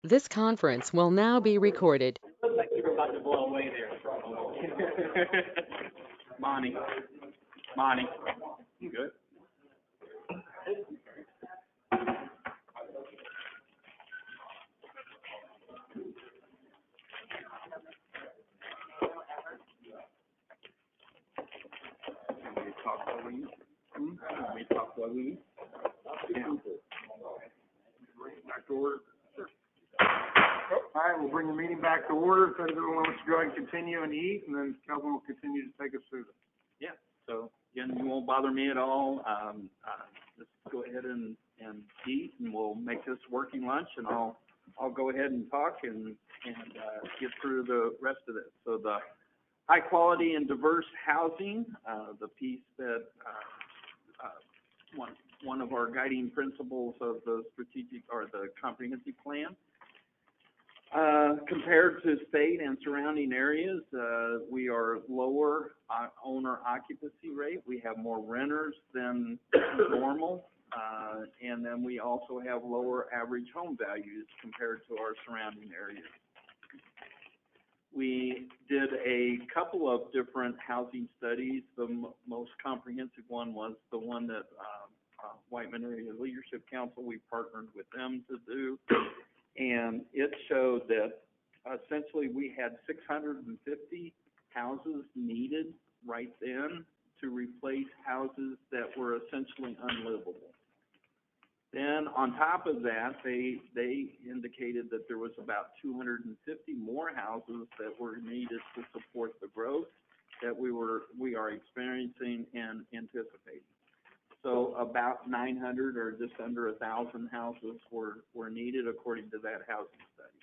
This conference will now be recorded. Looks like you were about to blow away there. Monty. Monty. You good? We talk while we eat. We talk while we eat. Yeah. Back to order. All right, we'll bring the meeting back to order. If everyone wants to go ahead and continue and eat, and then Kelvin will continue to take us through this. Yeah, so again, you won't bother me at all. Just go ahead and eat, and we'll make this working lunch, and I'll go ahead and talk and get through the rest of it. So the high quality and diverse housing, the piece that one of our guiding principles of the strategic or the comprehensive plan. Compared to state and surrounding areas, we are lower owner occupancy rate. We have more renters than normal, and then we also have lower average home values compared to our surrounding areas. We did a couple of different housing studies. The most comprehensive one was the one that Whiteman Area Leadership Council, we partnered with them to do. And it showed that essentially we had 650 houses needed right then to replace houses that were essentially unlivable. Then on top of that, they indicated that there was about 250 more houses that were needed to support the growth that we are experiencing and anticipating. So about 900 or just under 1,000 houses were needed according to that housing study.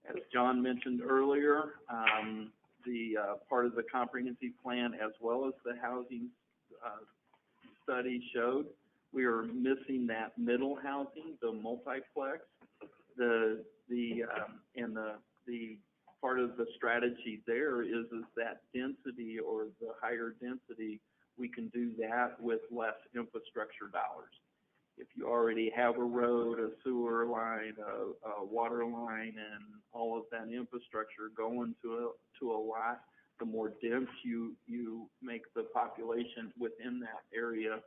As John mentioned earlier, the part of the comprehensive plan as well as the housing study showed we are missing that middle housing, the multiplex, the part of the strategy there is that density or the higher density. We can do that with less infrastructure dollars. If you already have a road, a sewer line, a water line, and all of that infrastructure going to a lot, the more dense you make the population within that area,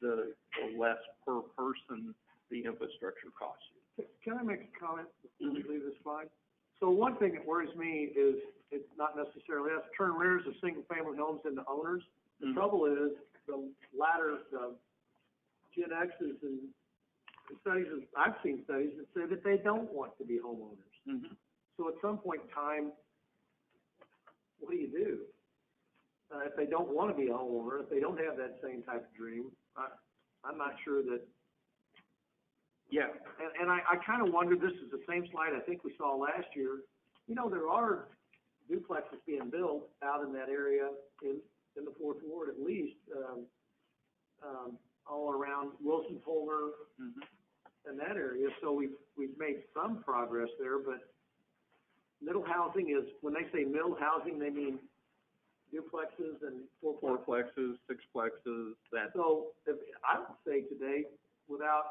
the less per person the infrastructure costs you. Can I make a comment before we leave this slide? So one thing that worries me is it's not necessarily us turn renters of single-family homes into owners. The trouble is the Gen X's and studies, I've seen studies that say that they don't want to be homeowners. Mm-hmm. So at some point in time, what do you do? If they don't want to be a homeowner, if they don't have that same type of dream, I'm not sure that. Yeah. And I kind of wonder, this is the same slide I think we saw last year. You know, there are duplexes being built out in that area in the Fourth Ward at least, all around Wilson Polder and that area. So we've made some progress there, but middle housing is, when they say middle housing, they mean duplexes and fourplexes, sixplexes, that. So I would say today, without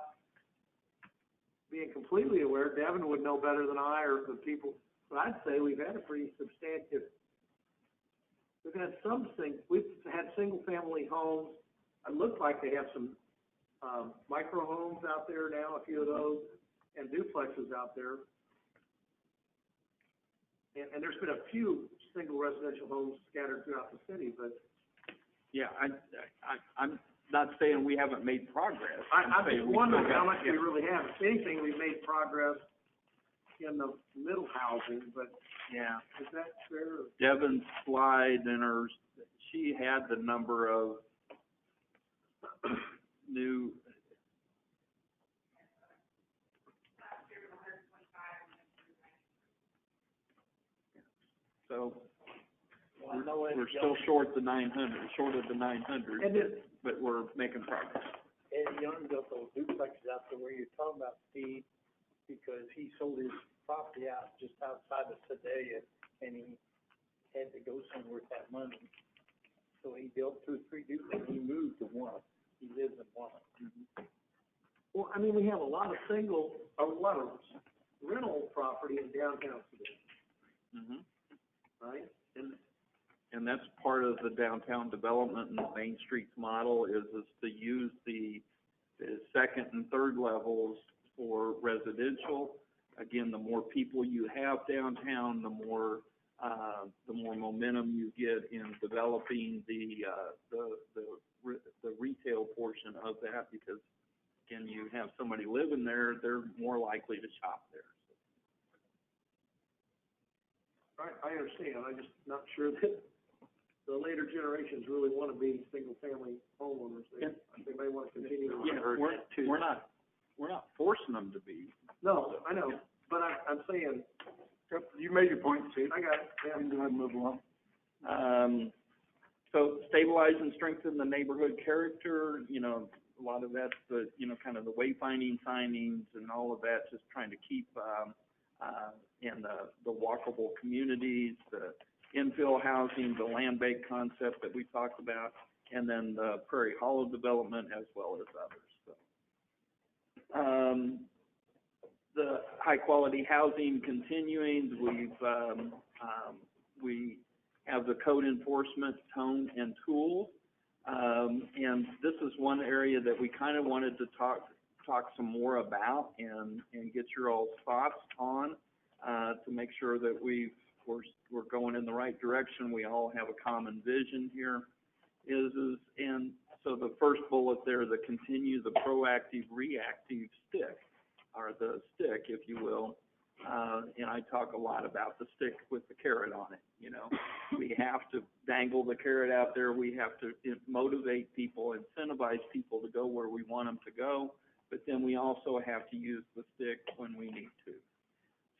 being completely aware, Devin would know better than I or the people, but I'd say we've had a pretty substantive. We've had single-family homes. It looks like they have some micro homes out there now, a few of those, and duplexes out there. And there's been a few single residential homes scattered throughout the city, but. Yeah, I'm not saying we haven't made progress. I'm just wondering how much we really have. If anything, we've made progress in the middle housing, but. Yeah. Is that fair? Devin's slide and she had the number of new. So we're still short the 900, short of the 900, but we're making progress. Ed Young built those duplexes out there where you're talking about, Steve, because he sold his property out just outside of Sedalia, and he had to go somewhere with that money. So he built 2 or 3 duplexes. He moved to one. He lives in one. Well, I mean, we have a lot of rental property in downtown Sedalia, Mhm. right? And that's part of the downtown development and the Main Streets model is to use the second and third levels for residential. Again, the more people you have downtown, the more momentum you get in developing the retail portion of that, because again, you have somebody living there, they're more likely to shop there. I understand, I'm just not sure that the later generations really want to be single-family homeowners. They may want to continue to. Yeah, we're not forcing them to be. No, I know, but I'm saying, You made your point, Steve. I got it, yeah. Go ahead and move along. So stabilize and strengthen the neighborhood character, you know, a lot of that's the, you know, kind of the wayfinding signings and all of that, just trying to keep, in the walkable communities, the infill housing, the land bank concept that we talked about, and then the Prairie Hollow development as well as others, so. The high quality housing continuing, we have the code enforcement tone and tools. And this is one area that we kind of wanted to talk some more about and get your all's thoughts on, to make sure that we're going in the right direction. We all have a common vision here. And so the first bullet there, the continue the proactive reactive stick, or the stick, if you will. And I talk a lot about the stick with the carrot on it, you know. We have to dangle the carrot out there. We have to motivate people, incentivize people to go where we want them to go. But then we also have to use the stick when we need to.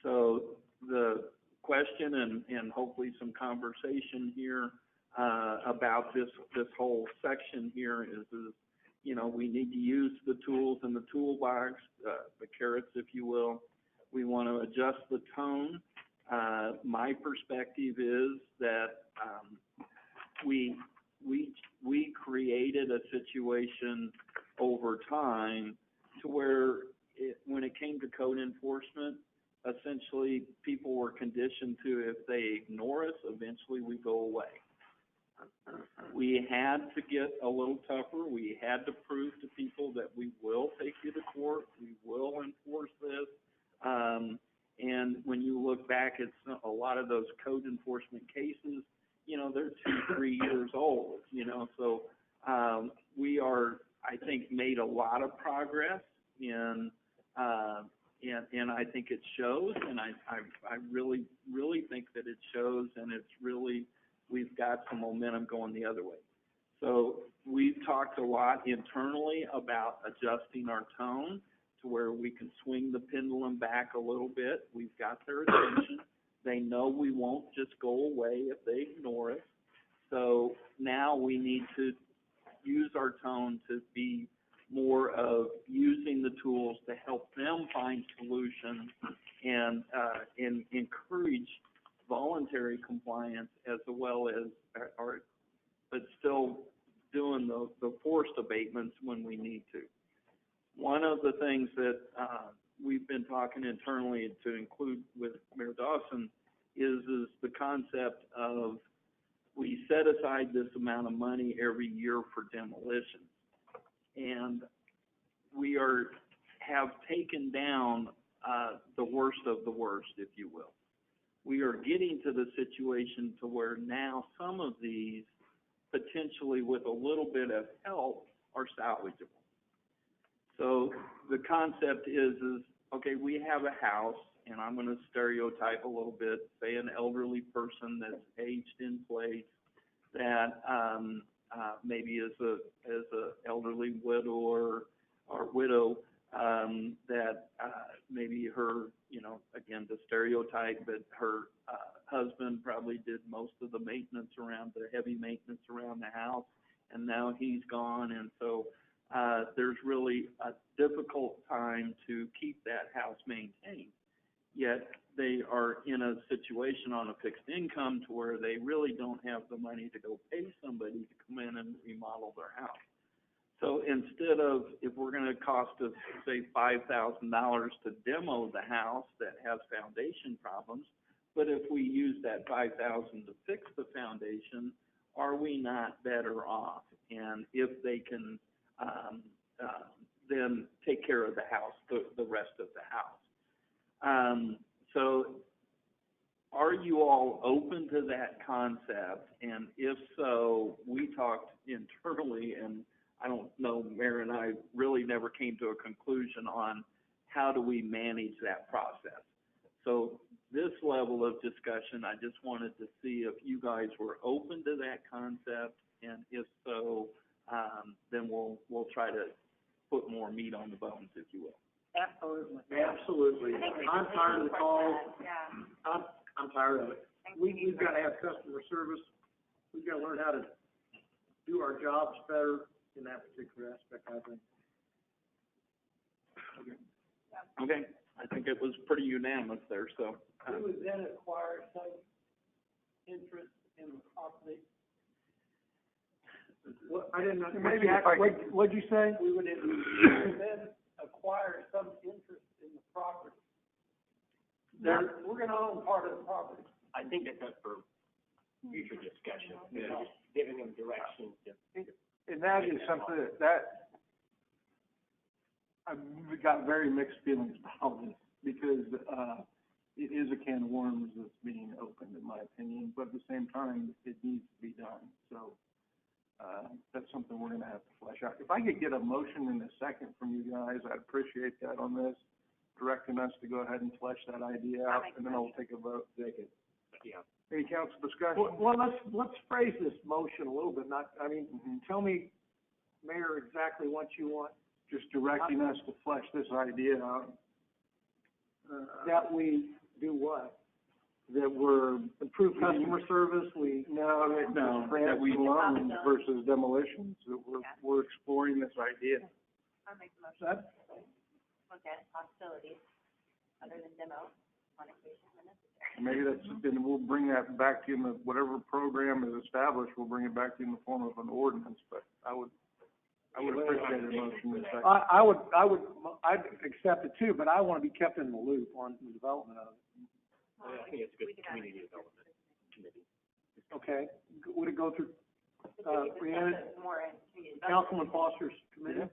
So the question and hopefully some conversation here about this whole section here is, you know, we need to use the tools in the toolbox, the carrots, if you will. We want to adjust the tone. My perspective is that we created a situation over time to where when it came to code enforcement, essentially people were conditioned to, if they ignore us, eventually we go away. We had to get a little tougher. We had to prove to people that we will take you to court, we will enforce this. And when you look back at a lot of those code enforcement cases, you know, they're 2-3 years old, you know, so we are, I think, made a lot of progress and I think it shows, and I really think that it shows, and it's really, we've got some momentum going the other way. So we've talked a lot internally about adjusting our tone to where we can swing the pendulum back a little bit. We've got their attention. They know we won't just go away if they ignore us. So now we need to use our tone to be more of using the tools to help them find solutions and encourage voluntary compliance as well as, but still doing the forced abatements when we need to. One of the things that we've been talking internally to include with Mayor Dawson is the concept of, we set aside this amount of money every year for demolition, and we have taken down the worst of the worst, if you will. We are getting to the situation to where now some of these, potentially with a little bit of help, are salvageable. So the concept is okay, we have a house, and I'm going to stereotype a little bit, say an elderly person that's aged in place, that maybe is a elderly widow or widow, that maybe her, you know, again, the stereotype, but her husband probably did most of the maintenance around, the heavy maintenance around the house, and now he's gone, and so there's really a difficult time to keep that house maintained. Yet they are in a situation on a fixed income to where they really don't have the money to go pay somebody to come in and remodel their house. So instead of, if we're gonna cost us, say, $5,000 to demo the house that has foundation problems, but if we use that $5,000 to fix the foundation, are we not better off? And if they can, then take care of the house, the rest of the house. So are you all open to that concept? And if so, we talked internally, and I don't know, Mayor and I really never came to a conclusion on how do we manage that process. So this level of discussion, I just wanted to see if you guys were open to that concept, and if so, then we'll try to put more meat on the bones, if you will. Absolutely. Absolutely. I'm tired of the calls. I'm tired of it. We've got to have customer service. We've got to learn how to do our jobs better in that particular aspect, I think. Okay, I think it was pretty unanimous there, so. We would then acquire some interest in the property. What, I didn't know, Maybe if I could- what'd you say? We would then acquire some interest in the property. We're gonna own part of the property. I think that's up for future discussion, just giving them direction to. And that is something that I've got very mixed feelings about this, because, it is a can of worms that's being opened, in my opinion, but at the same time, it needs to be done, so, that's something we're gonna have to flesh out. If I could get a motion in a second from you guys, I'd appreciate that on this, directing us to go ahead and flesh that idea out, and then I'll take a vote. Yeah. Any council discussion? Well, let's phrase this motion a little bit, tell me, Mayor, exactly what you want. Just directing us to flesh this idea out. That we do what? That we're. Improve customer service, No, that we loans versus demolitions, that we're exploring this idea. I'll make the motion. Look at possibilities other than demo on occasion when necessary. Maybe then we'll bring that back to you in the, whatever program is established, we'll bring it back to you in the form of an ordinance, but I would appreciate a motion in a second. I'd accept it too, but I want to be kept in the loop on the development of it. I think it's a good community development committee. Okay, would it go through, Rhiannon, More in community development. Councilman Foster's committee?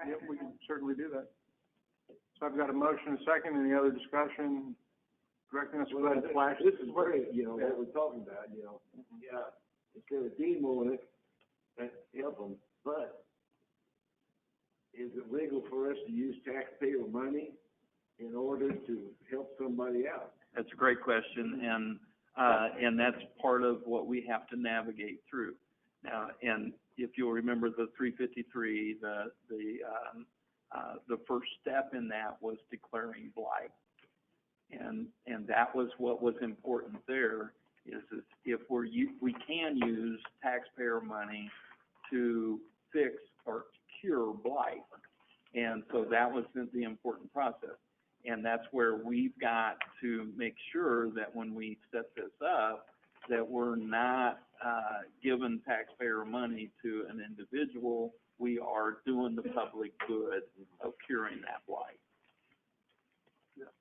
Yeah, we can certainly do that. So I've got a motion, a second, any other discussion? Directing us to go ahead and flash. This is where, what we're talking about, yeah, it's gonna demo it and help them, but is it legal for us to use taxpayer money in order to help somebody out? That's a great question, and that's part of what we have to navigate through. Now, and if you'll remember the 353, the first step in that was declaring blight. And that was what was important there, is if we can use taxpayer money to fix or cure blight. And so that was the important process. And that's where we've got to make sure that when we set this up, that we're not giving taxpayer money to an individual. We are doing the public good of curing that blight.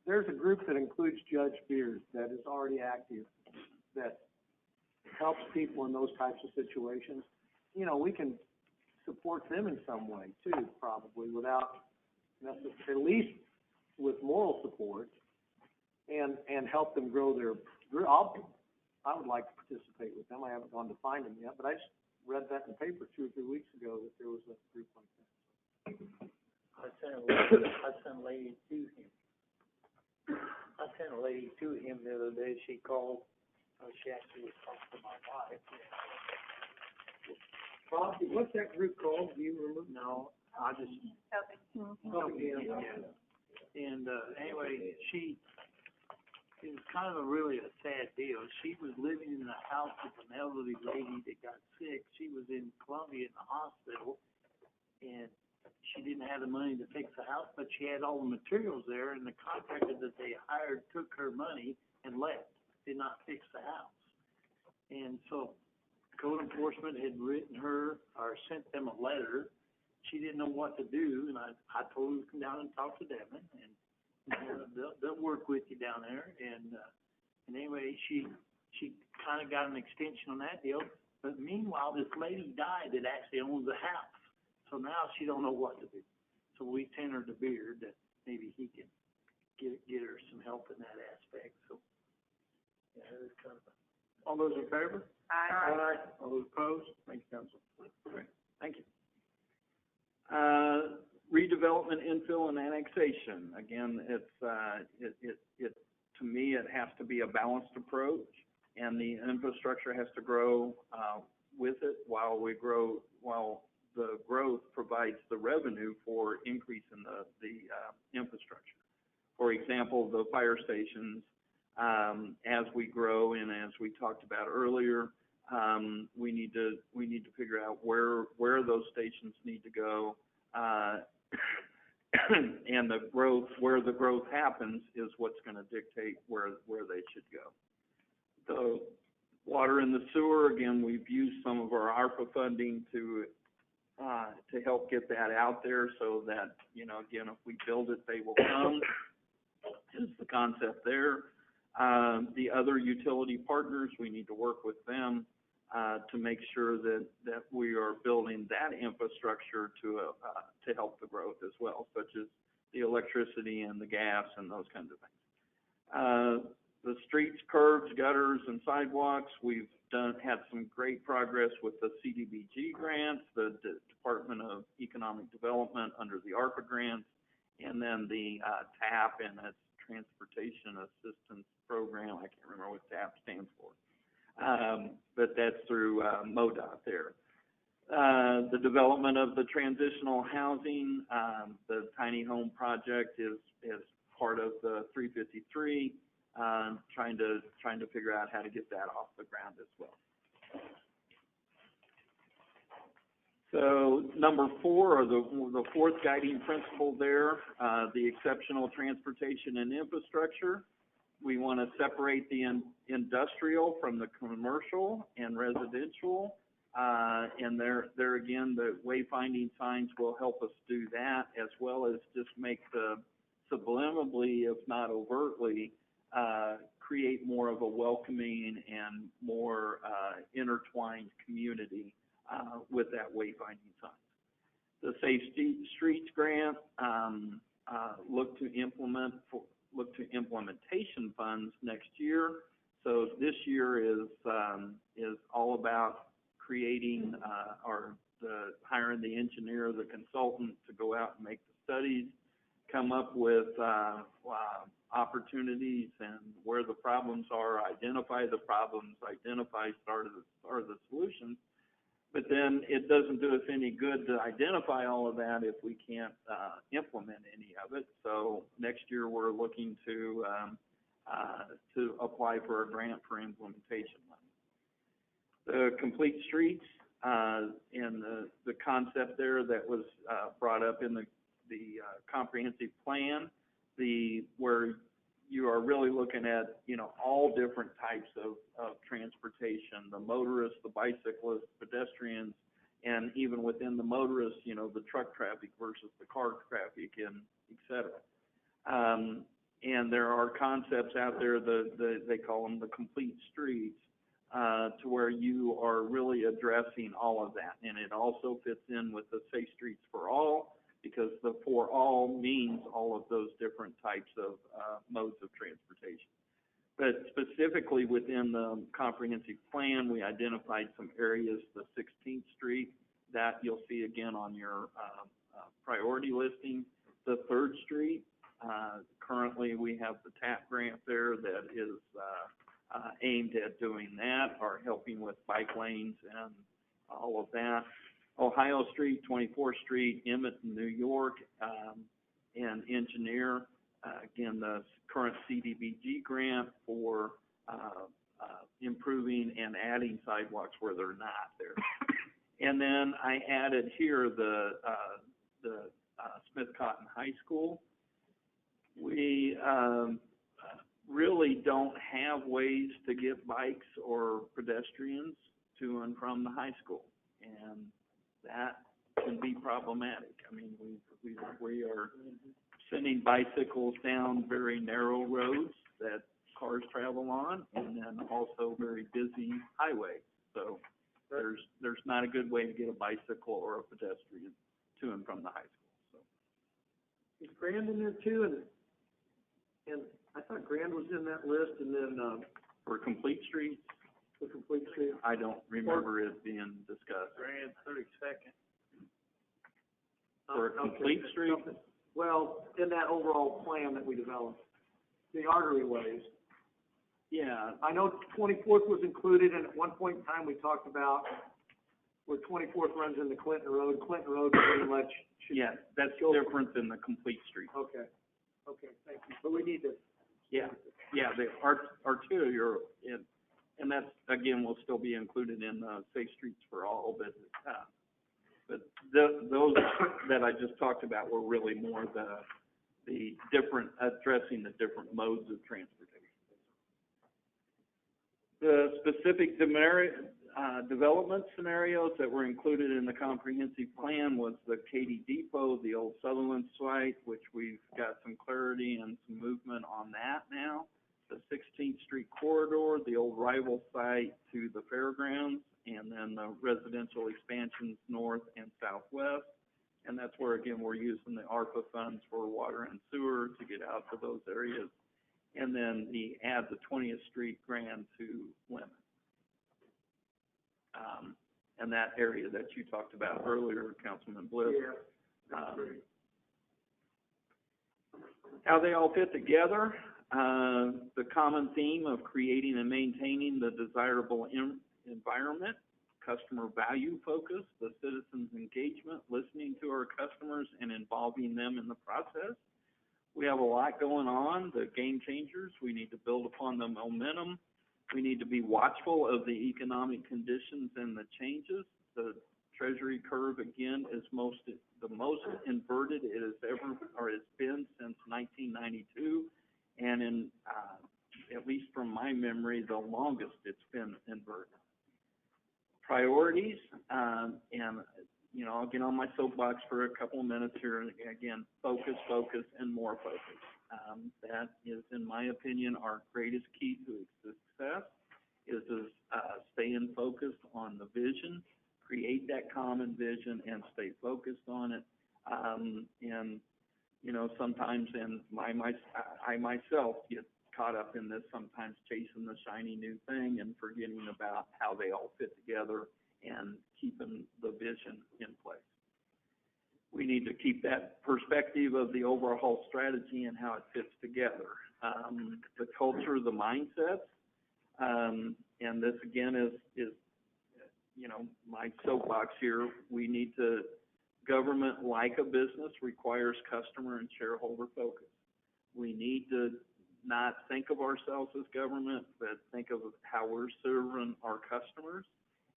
There's a group that includes Judge Beard that is already active, that helps people in those types of situations. We can support them in some way too, probably, without at least with moral support, and help them grow their. I would like to participate with them. I haven't gone to find them yet, but I just read that in the paper 2 or 3 weeks ago that there was a group like that. I sent a lady to him. I sent a lady to him the other day. She called. She actually was talking to my wife. Bob, what's that group called? Do you remember? No, I just. Yeah. And anyway, it was kind of really a sad deal. She was living in a house with an elderly lady that got sick. She was in Columbia in the hospital, and she didn't have the money to fix the house, but she had all the materials there, and the contractor that they hired took her money and left, did not fix the house. And so code enforcement had written her, or sent them a letter, she didn't know what to do, and I told her to come down and talk to Devin, and they'll work with you down there, and anyway, she kind of got an extension on that deal, but meanwhile, this lady died that actually owns the house, so now she don't know what to do. So we tendered to Beard that maybe he can get her some help in that aspect, so, yeah, it was kind of all those in favor? Aye. All those opposed? Thank you, Council. Great, thank you. Redevelopment, infill, and annexation. Again, it's, to me, it has to be a balanced approach, and the infrastructure has to grow, with it while the growth provides the revenue for increasing the infrastructure. For example, the fire stations, as we grow and as we talked about earlier, we need to figure out where those stations need to go, and where the growth happens is what's going to dictate where they should go. The water and the sewer, again, we've used some of our ARPA funding to help get that out there so that, again, if we build it, they will come, is the concept there. The other utility partners, we need to work with them to make sure that we are building that infrastructure to help the growth as well, such as the electricity and the gas and those kinds of things. The streets, curbs, gutters, and sidewalks, we've had some great progress with the CDBG grants, the Department of Economic Development under the ARPA grants, and then the TAP and its Transportation Assistance Program. I can't remember what TAP stands for, but that's through MoDOT there. The development of the transitional housing, the tiny home project is part of the 353. Trying to figure out how to get that off the ground as well. So number 4, or the fourth guiding principle there, the exceptional transportation and infrastructure. We want to separate the industrial from the commercial and residential, and there again, the wayfinding signs will help us do that, as well as just make the subliminally, if not overtly, create more of a welcoming and more intertwined community with that wayfinding sign. The Safe Streets Grant, look to implementation funds next year. So this year is all about creating hiring the engineer, the consultant to go out and make the studies, come up with opportunities and where the problems are, identify the problems, start of the solutions. But then it doesn't do us any good to identify all of that if we can't implement any of it. So next year we're looking to apply for a grant for implementation money. The Complete Streets and the concept there that was brought up in the comprehensive plan, where you are really looking at, all different types of transportation, the motorists, the bicyclists, pedestrians, and even within the motorists, the truck traffic versus the car traffic, and et cetera. And there are concepts out there, they call them the complete streets, to where you are really addressing all of that. And it also fits in with the Safe Streets for All, because the for all means all of those different types of modes of transportation. But specifically within the comprehensive plan, we identified some areas, the 16th Street, that you'll see again on your priority listing. The 3rd Street, currently we have the TAP grant there that is aimed at doing that, or helping with bike lanes and all of that. Ohio Street, 24th Street, Emmett, New York, and Engineer. Again, the current CDBG grant for improving and adding sidewalks where they're not there. And then I added here the Smith Cotton High School. We really don't have ways to get bikes or pedestrians to and from the high school, and that can be problematic. I mean, we are sending bicycles down very narrow roads that cars travel on, and then also very busy highways. So there's not a good way to get a bicycle or a pedestrian to and from the high school, so. Is Grand in there too? And I thought Grand was in that list, and then, For complete streets, the complete street. I don't remember it being discussed. Grand 32nd. For a complete street, Well, in that overall plan that we developed, the artery ways. yeah, I know 24th was included, and at one point in time, we talked about where 24th runs into Clinton Road. Clinton Road pretty much should. yeah, that's Go- different than the complete street. Okay, thank you. But we need to, Yeah, the arterial, and that's, again, will still be included in, Safe Streets for All, but those that I just talked about were really more the different, addressing the different modes of transportation. The specific development scenarios that were included in the comprehensive plan was the Katy Depot, the old Sutherland site, which we've got some clarity and some movement on that now. The 16th Street corridor, the old rival site to the fairgrounds, and then the residential expansions north and southwest. And that's where, again, we're using the ARPA funds for water and sewer to get out to those areas. And then add the 20th Street Grand to Lemon. And that area that you talked about earlier, Councilman Bliss. How they all fit together, the common theme of creating and maintaining the desirable environment, customer value focus, the citizens' engagement, listening to our customers and involving them in the process. We have a lot going on, the game changers. We need to build upon the momentum. We need to be watchful of the economic conditions and the changes. The Treasury curve, again, is the most inverted it has ever, or has been since 1992, and in, at least from my memory, the longest it's been inverted. Priorities, and, you know, I'll get on my soapbox for a couple of minutes here. Again, focus, and more focus. That is, in my opinion, our greatest key to success is staying focused on the vision, create that common vision, and stay focused on it. And, you know, sometimes, and I myself get caught up in this, sometimes chasing the shiny new thing and forgetting about how they all fit together and keeping the vision in place. We need to keep that perspective of the overall strategy and how it fits together. The culture, the mindsets, and this again is, you know, my soapbox here. We need to, government like a business requires customer and shareholder focus. We need to not think of ourselves as government, but think of how we're serving our customers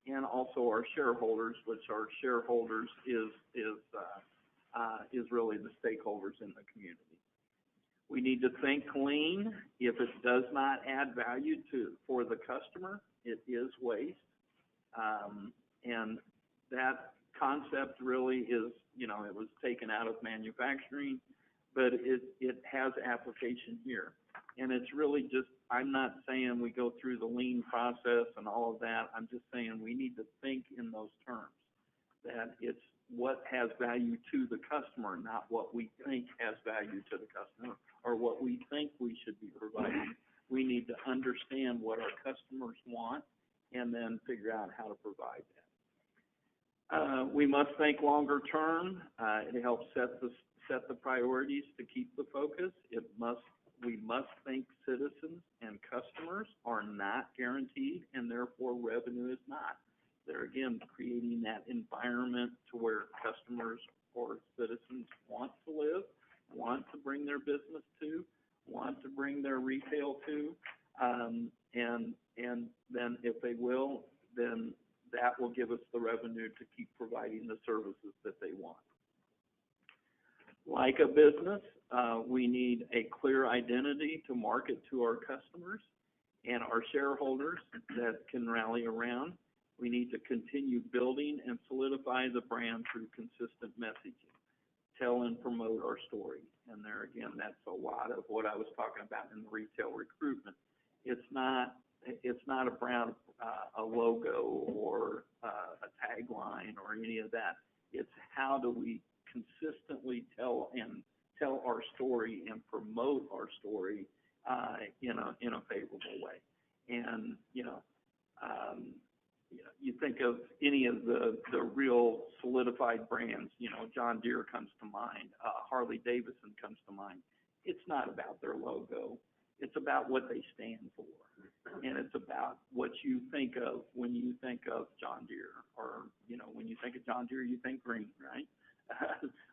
and also our shareholders, which our shareholders is really the stakeholders in the community. We need to think clean. If it does not add value for the customer, it is waste. And that concept really is, you know, it was taken out of manufacturing, but it has application here. And it's really just, I'm not saying we go through the lean process and all of that. I'm just saying we need to think in those terms, that it's what has value to the customer, not what we think has value to the customer or what we think we should be providing. We need to understand what our customers want and then figure out how to provide that. We must think longer term. It helps set the priorities to keep the focus. We must think citizens and customers are not guaranteed, and therefore revenue is not. They're, again, creating that environment to where customers or citizens want to live, want to bring their business to, want to bring their retail to, and then if they will, then that will give us the revenue to keep providing the services that they want. Like a business, we need a clear identity to market to our customers and our shareholders that can rally around. We need to continue building and solidify the brand through consistent messaging. Tell and promote our story. And there again, that's a lot of what I was talking about in the retail recruitment. It's not about a logo or a tagline or any of that. It's how do we consistently tell our story and promote our story in a favorable way. And you think of any of the real solidified brands, John Deere comes to mind, Harley Davidson comes to mind. It's not about their logo. It's about what they stand for. And it's about what you think of when you think of John Deere. Or, when you think of John Deere, you think green, right?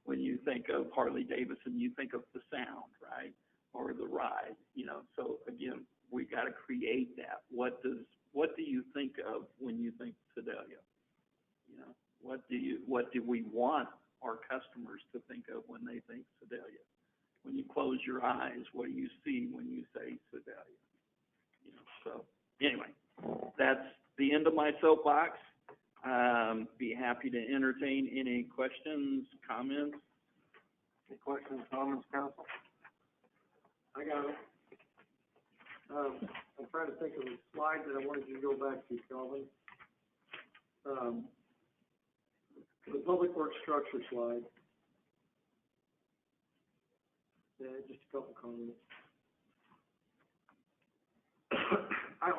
When you think of Harley Davidson, you think of the sound, right? Or the ride, So again, we got to create that. What do you think of when you think Sedalia? What do we want our customers to think of when they think Sedalia? When you close your eyes, what do you see when you say Sedalia? So anyway, that's the end of my soapbox. Be happy to entertain any questions, comments. Any questions, comments, council? I got it. I'm trying to think of a slide that I wanted you to go back to, Calvin. The public works structure slide. Yeah, just a couple comments.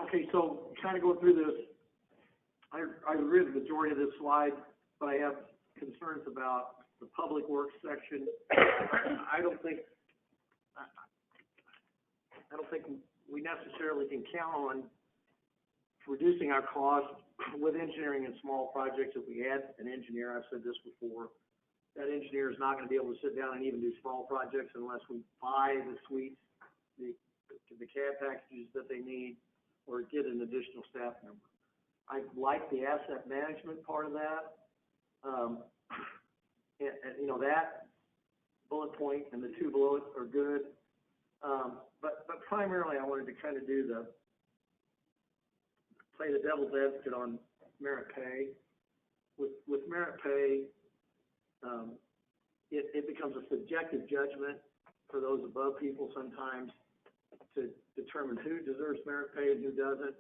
Okay, so kind of going through this, I read the majority of this slide, but I have concerns about the public works section. I don't think we necessarily can count on reducing our cost with engineering and small projects. If we add an engineer, I've said this before, that engineer is not going to be able to sit down and even do small projects unless we buy the suites, the CAD packages that they need, or get an additional staff member. I like the asset management part of that. That bullet point and the two below it are good. But primarily I wanted to kind of play the devil's advocate on merit pay. With merit pay, it becomes a subjective judgment for those above people sometimes to determine who deserves merit pay and who doesn't.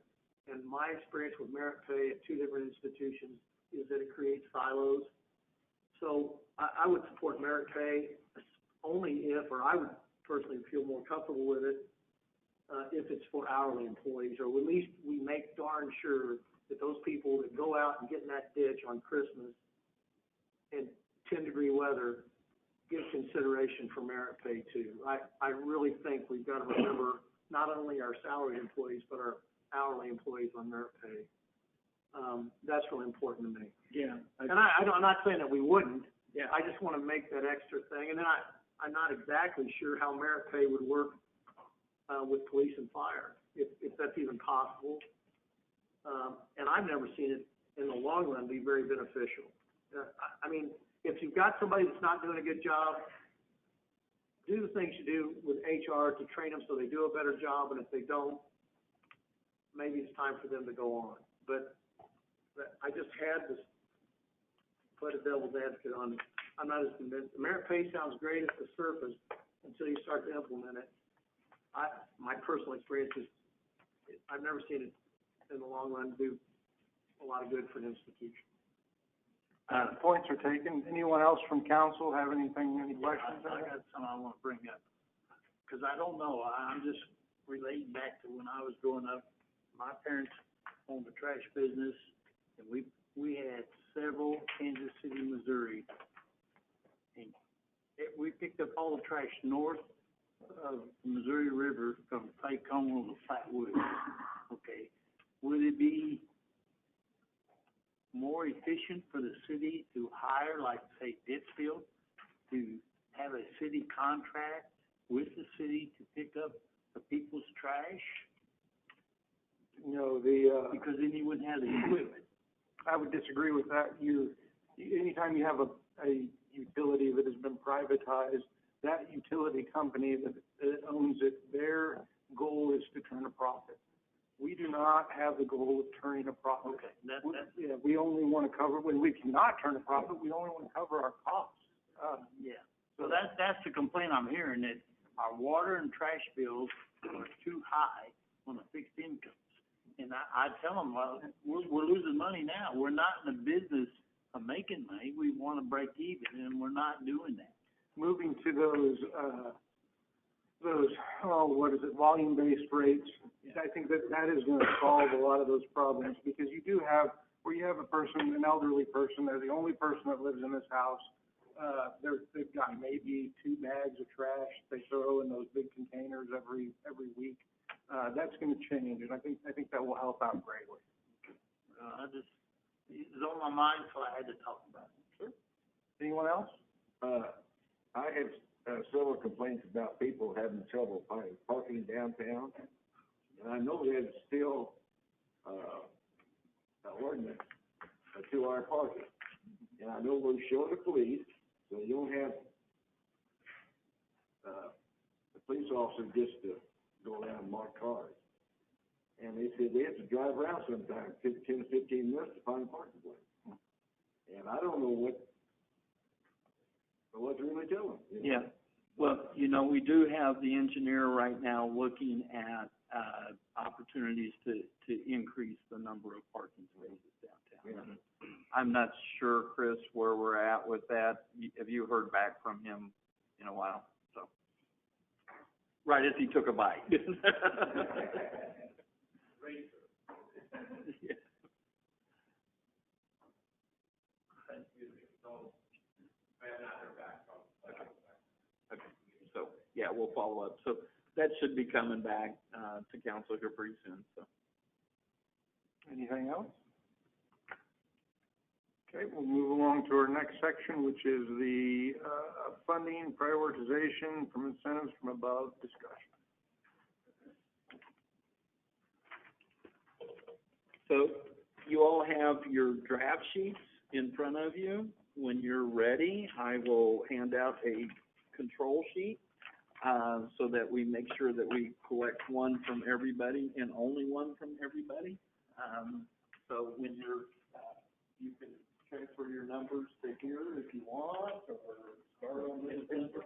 And my experience with merit pay at two different institutions is that it creates silos. So I would support merit pay only if, or I would personally feel more comfortable with it if it's for hourly employees, or at least we make darn sure that those people that go out and get in that ditch on Christmas in 10-degree weather give consideration for merit pay too. I really think we've got to remember not only our salaried employees, but our hourly employees on merit pay. That's really important to me. Yeah. And I'm not saying that we wouldn't. Yeah. I just want to make that extra thing. And then I'm not exactly sure how merit pay would work with police and fire, if that's even possible. And I've never seen it in the long run be very beneficial. I mean, if you've got somebody that's not doing a good job, do the things you do with HR to train them so they do a better job, and if they don't, maybe it's time for them to go on. But I just had to put a devil's advocate on. I'm not as convinced. The merit pay sounds great at the surface until you start to implement it. My personal experience is I've never seen it in the long run do a lot of good for an institution. Points are taken. Anyone else from council have anything, any questions? I got something I want to bring up, because I don't know, I'm just relating back to when I was growing up. My parents owned a trash business, and we had several Kansas City, Missouri, and we picked up all the trash north of the Missouri River from Tacoma to Flatwood. Okay, would it be more efficient for the city to hire, like, say, Pittsfield, to have a city contract with the city to pick up the people's trash? No, Because then you wouldn't have the equipment. I would disagree with that. Anytime you have a utility that has been privatized, that utility company that owns it, their goal is to turn a profit. We do not have the goal of turning a profit. Okay, that's, Yeah, we only want to cover, when we cannot turn a profit, we only want to cover our costs. yeah. So that's the complaint I'm hearing, that our water and trash bills are too high on the fixed incomes. And I tell them, well, we're losing money now. We're not in the business of making money. We want to break even, and we're not doing that. Moving to those, what is it, volume-based rates, I think that is going to solve a lot of those problems, because you do have, where you have a person, an elderly person, they're the only person that lives in this house, they've got maybe 2 bags of trash they throw in those big containers every week. That's going to change, and I think that will help out greatly. It was on my mind, so I had to talk about it. Sure. Anyone else? I have several complaints about people having trouble finding parking downtown, and I know there's still, an ordinance, a 2-hour parking. And I know we're short of police, so you don't have, a police officer just to go around and mark cars. And they said they have to drive around sometimes, 10 to 15 minutes to find a parking place. And I don't know what to really tell them. You know? Yeah, well, you know, we do have the engineer right now looking at, opportunities to increase the number of parking spaces downtown. Yeah. I'm not sure, Chris, where we're at with that. Have you heard back from him in a while? So, right as he took a bite. Yeah. Okay. So, yeah, we'll follow up. So that should be coming back, to council here pretty soon, so. Anything else? Okay, we'll move along to our next section, which is the funding, prioritization from incentives from above discussion. So you all have your draft sheets in front of you. When you're ready, I will hand out a control sheet, so that we make sure that we collect one from everybody and only one from everybody. So when you're, you can transfer your numbers to here if you want, or start on this number.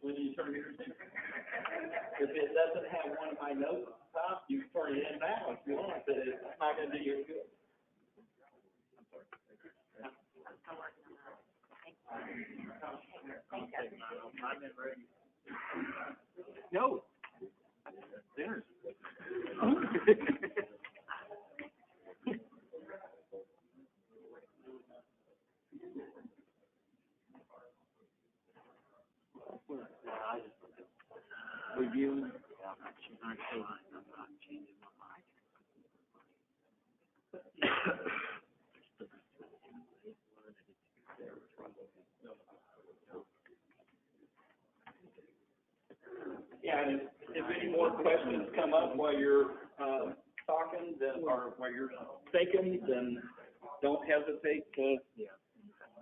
When you turn your, if it doesn't have one of my notes on top, you can turn it in now if you want, but it's not gonna do you good. No. Dinner's. Reviewing. I'm not changing my mind. Yeah, and if any more questions come up while you're, talking, then, or while you're thinking, then don't hesitate to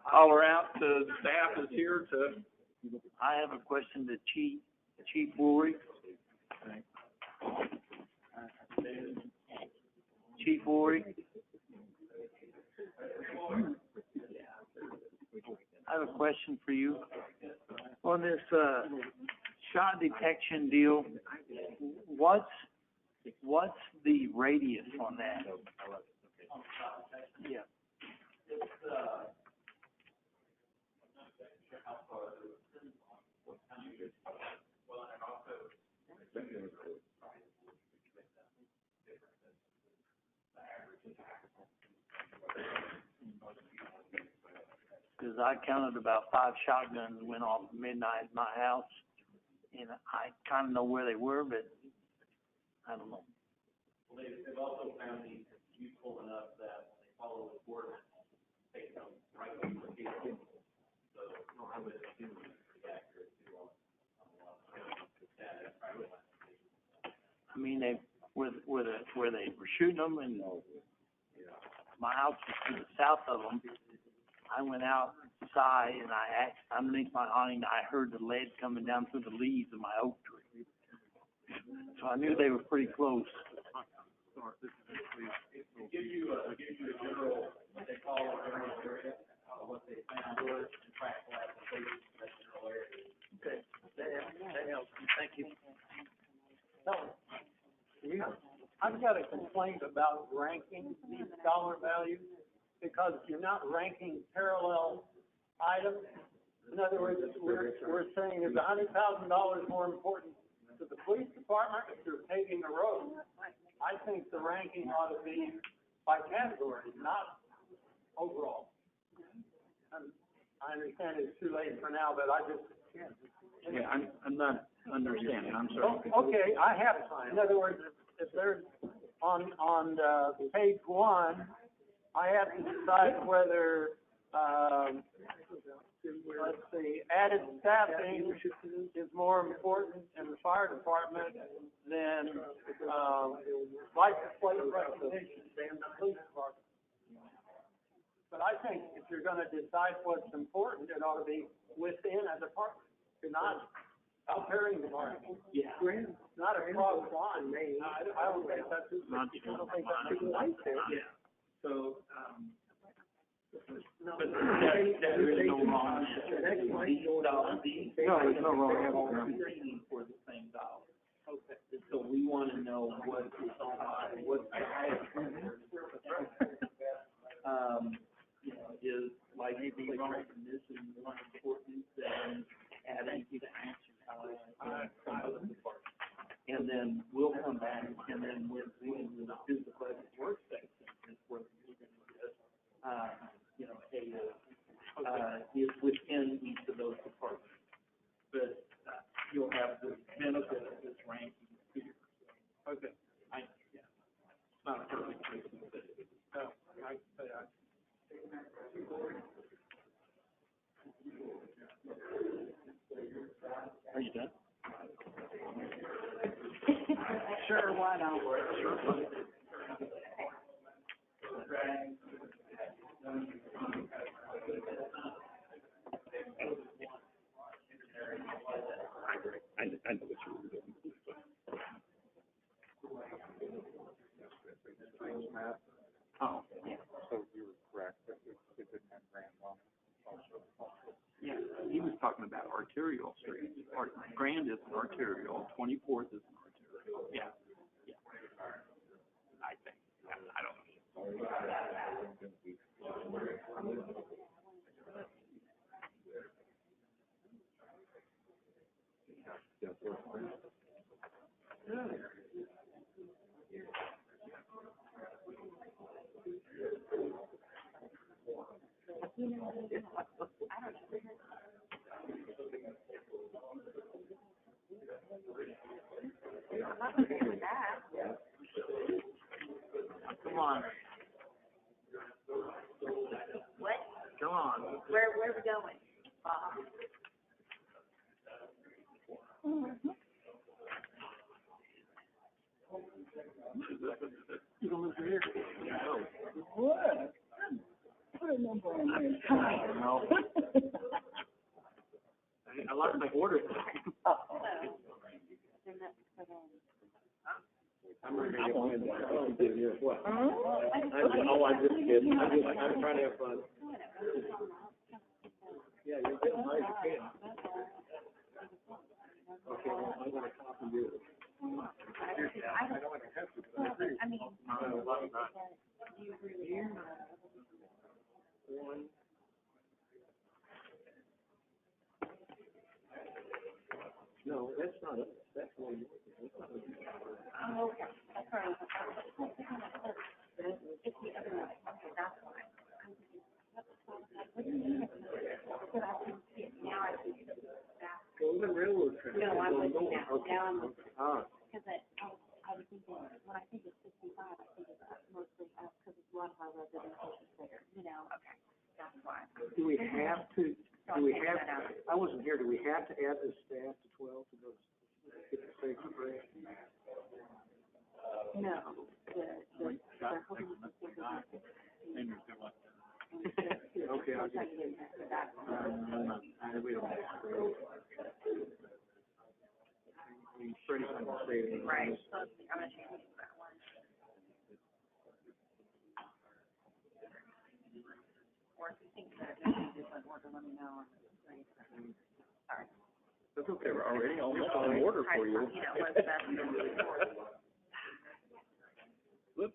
holler out to staff is here to. I have a question to Chief Woolery. Chief Woolery. I have a question for you. On this, shot detection deal, what's the radius on that? Yeah. Because I counted about 5 shotguns went off at midnight at my house, and I kind of know where they were, but I don't know. Well, they've also found these useful enough that when they follow the coordinates, they come right to the location. So, I would assume it's pretty accurate too on a lot of that. I mean, where they were shooting them, and my house was to the south of them. I went outside and I asked underneath my awning. I heard the lead coming down through the leaves of my oak tree. So I knew they were pretty close. Okay, that helps, thank you. I've got a complaint about ranking these dollar values, because you're not ranking parallel items. In other words, we're saying is $100,000 more important to the police department if they're paving a road. I think the ranking ought to be by category, not overall. I understand it's too late for now, but I just, Yeah, I'm not understanding, I'm oh, sorry. okay, I have it. In other words, if there's, on page 1, I have to decide whether, let's see, added staffing is more important in the fire department than, license plate recognition in the police department. But I think if you're gonna decide what's important, it ought to be within a department. You're not comparing departments. Yeah. Not across line. I don't think that's, Not I don't think that's too late there. Yeah, so, but there is no wrong answer. These No, there's no wrong answer. are competing for the same dollar. Okay. So we wanna know what is on, what's the highest. You know, is like maybe recognition more important than adding to the action from other departments. And then we'll come back, and then when we do the budget work section, is where we're gonna get, you know, is within each of those departments. But, you'll have the benefit of this ranking here. Okay. Yeah. It's not a perfect place to put it. No, Are you done? Sure, why not? I know what you were doing. Oh, yeah. So you were correct, that it didn't have grand long. Yeah, he was talking about arterial streets. Grand is an arterial, 24th is an arterial. Yeah, yeah. I think, I don't know. Come on. What? Come on. Where are we going? You don't live here? No. What? Put a number on there. Come on. No. I lost my order. I'm ready to get one. What? I'm just kidding. I'm trying to have fun. Yeah, you're getting high as you can. Okay, well, I'm gonna copy you. I don't want to have to, but I agree. I mean, One. No, that's not it. That's one. oh, okay, that's right. It's the other one, okay, that's why. What do you mean? Because I can see it, now I see it. Golden Railroad track. No, I'm with you now, Okay. now I'm with you. Ah, Because I was thinking, when I think of 65, I think of mostly, because a lot of our residential is there, you know? Okay, that's why. Do we have to, I wasn't here, do we have to add the staff to 12 to go get the safety break? No, they're hoping to see Okay, I'll get we don't have to. be for any kind of savings. Right, so I'm gonna change that one. Or if you think that it's different order, let me know. Sorry. That's okay, we're already almost on order for you. You know, what's best for you. Whoop.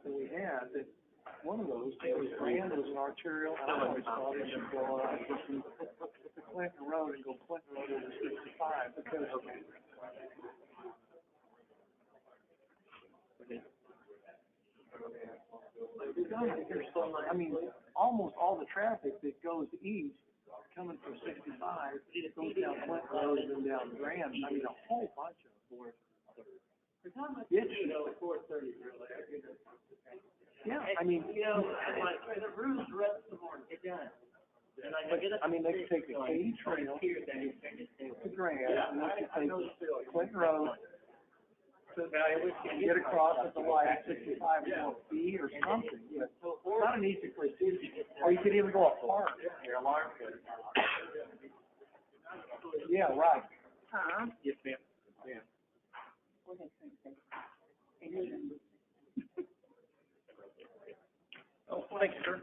And we had, that one of those, because Grand was an arterial, I don't know if it's called, it should go on, to Clinton Road and go Clinton Road over 65, because I mean, almost all the traffic that goes east, coming from 65, goes down Clinton Road and then down Grand, I mean, a whole bunch of them. Yeah, I mean, the roof's red this morning, it does. I mean, they could take the Katy Trail to Grand, and they could take Clinton Road to get across at the light at 65 and go B or something. But it's not an easy place to do. Or you could even go up Park. Yeah, right. Huh? Yes, ma'am. Yeah. Oh, thank you, sir.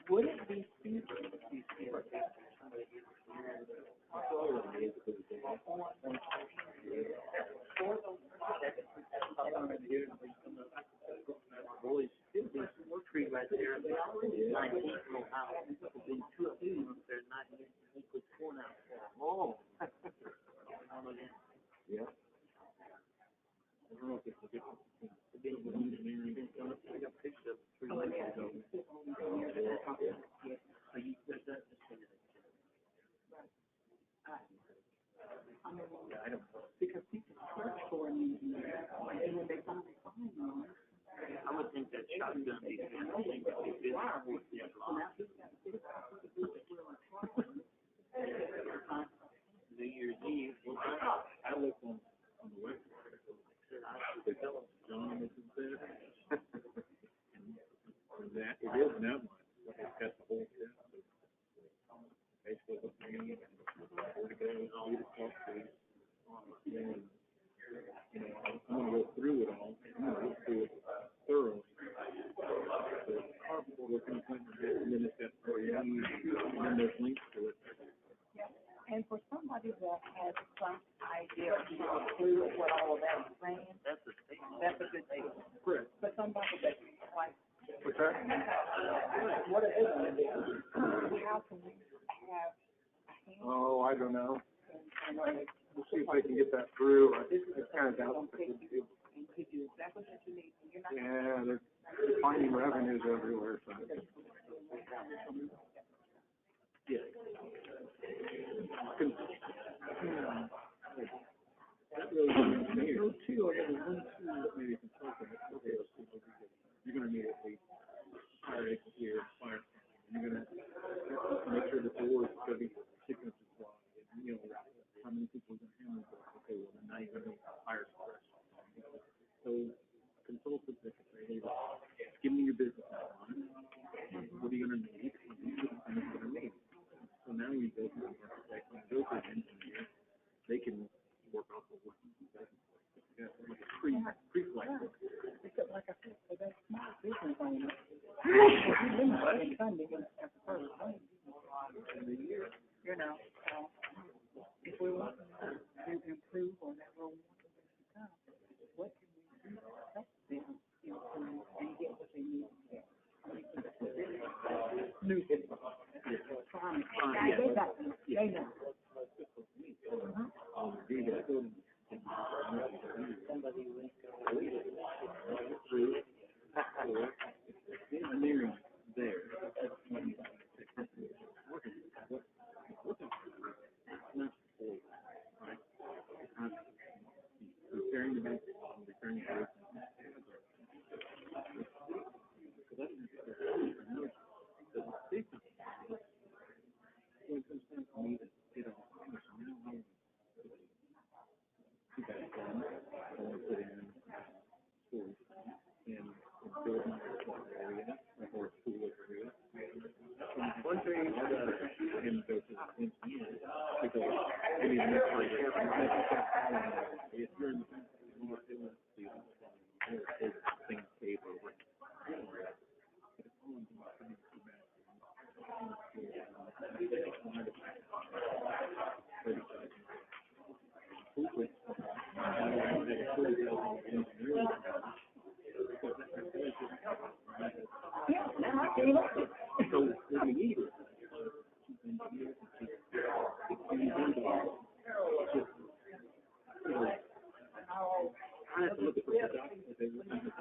Would it be cheaper if you did that? Boys, it'll be some more tree right there. 19 house. Between 2 of these, there's 9, he puts 4 out. Oh. Yeah. I don't know if it's a difference between civil engineering and stuff. I got pictures of 3 months ago. So you put that, I don't know. Because people search for an engineer, and when they finally find one, I would think that shotgun be good. I think it'd be good for the block. New Year's Eve, I looked on the website. John was there. And that, it is that one. It's got the whole set. Facebook, me, and where to go, who to talk to. And, you know, I'm gonna go through it all. I'm gonna go through it thoroughly. So, looking at and then it's got what you need, and then there's links to it. and for somebody that has some idea or some clue of what all of that is saying, that's a thing. that's a good thing. Correct. But somebody that's like, What's that? what it is, how can we have a hand Oh, I don't know. in We'll see if they can get that through. I kind of doubt that they can do. and to do exactly what you need, and you're not. Yeah, they're finding revenues everywhere, so. Yeah. That really isn't me. Go to, I got a one, two, maybe consultant. Okay, let's see what we get. You're gonna need at least fire here, fire. You're gonna have to make sure the door is gonna be thickness is wide. You know, how many people are gonna handle it? Okay, well, then now you're gonna need fire suppression. So, a consultant that can say, hey, give me your business outline. What are you gonna need? And these are the things you're gonna need. So now you go to an architect, you go to an engineer, they can work off of what you do. Yeah, like a funding at the first place. You know, if we want to improve on that road, what can we do to help them improve and get what they need? New. They got, they know. Engineering there. Repairing the back, repairing the roof. When it comes down to me, you know, too bad, I want to put in schools in building area or school area. One thing, and go to the engineer, because we need to make sure if you're in the market, things pave over. So what we need is I have to look at the documents they were in the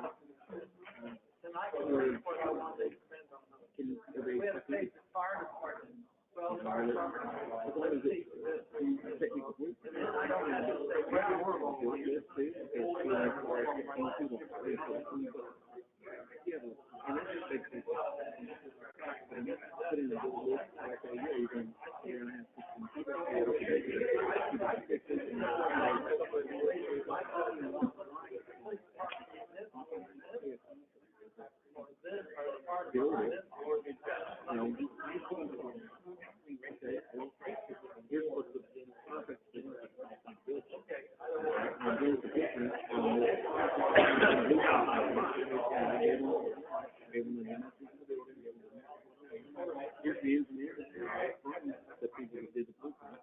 Here's the engineer, the people who did the blueprint.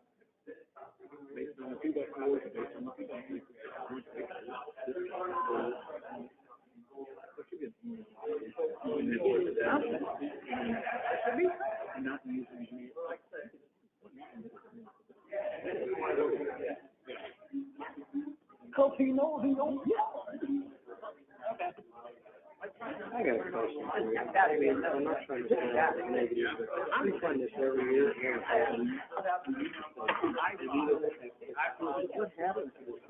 Based on the 2x4, based on the 2x6, not using Cause he knows he don't get. I got a question for you. I mean, I'm not trying to sound negative, but we find this every year. What happens to this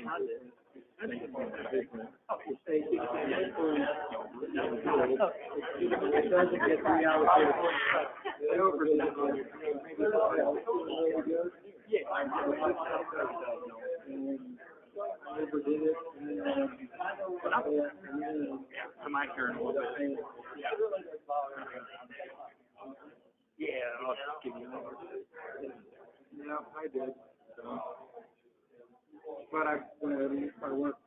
country? The state gets it doesn't get reallocated. They overdid it. Overdid it. I might hear in a little bit. Yeah, I'll just give you an order. Yeah, I did. But I worked,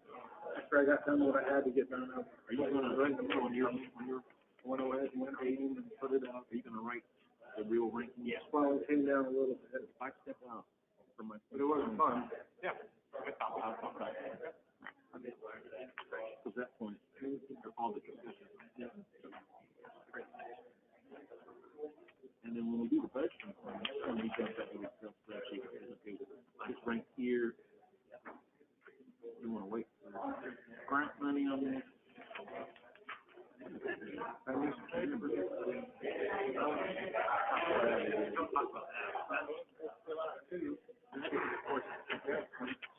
after I got done what I had to get done, Are you gonna write on your went ahead and went home and put it out. Are you gonna write the real ranking? Yes. Well, it came down a little bit, If I step out from my, but it wasn't fun. yeah, I'll talk about it. Because that point, all the discussions. And then when we do the budgeting, when we jump that little Excel spreadsheet, okay, just rank here. You wanna wait for grant money on this?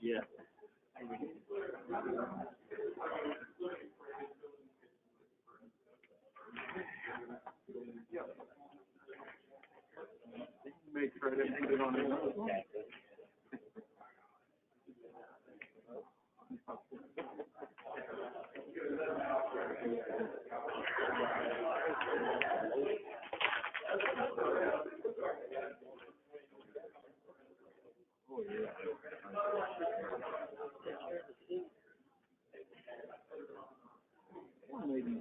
Yeah. Make sure I didn't put it on it. Maybe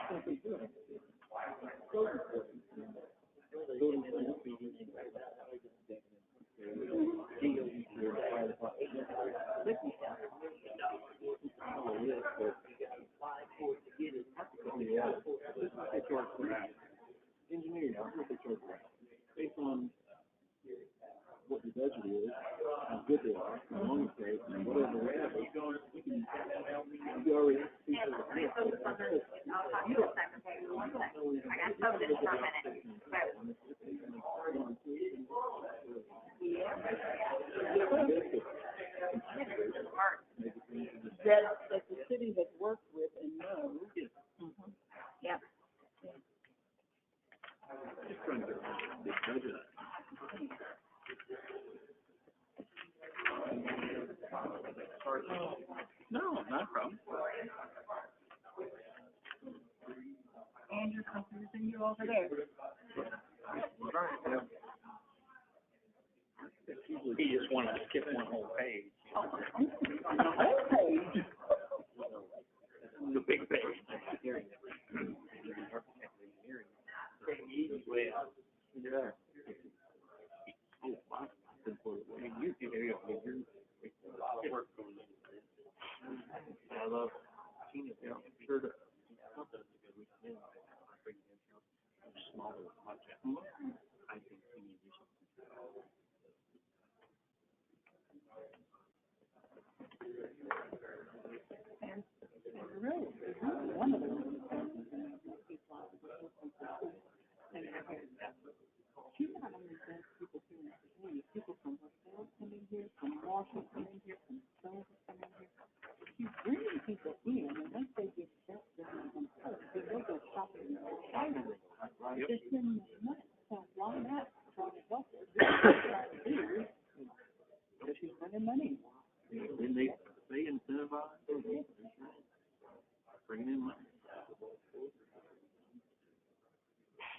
something good. you already. And we focus on the, I'll talk to you in a second, hold on one second. I got focus for a minute. That the city has worked with and knows. Mhm. Yep. No, not a problem. Andrew confusing you over there. He just wanted to skip one whole page. On the whole page. The big page. I love Tina, yeah, sure does. Smaller project. I think we need to do something. And really, one of them. She's not only just people here in the community, people from herself come in here, from Marshall come in here, from Stones come in here. She's bringing people in, and once they get set, they go shopping in the China. It's in the money. So why not try to help her? Because she's bringing money. Then they incentivize, bringing in money.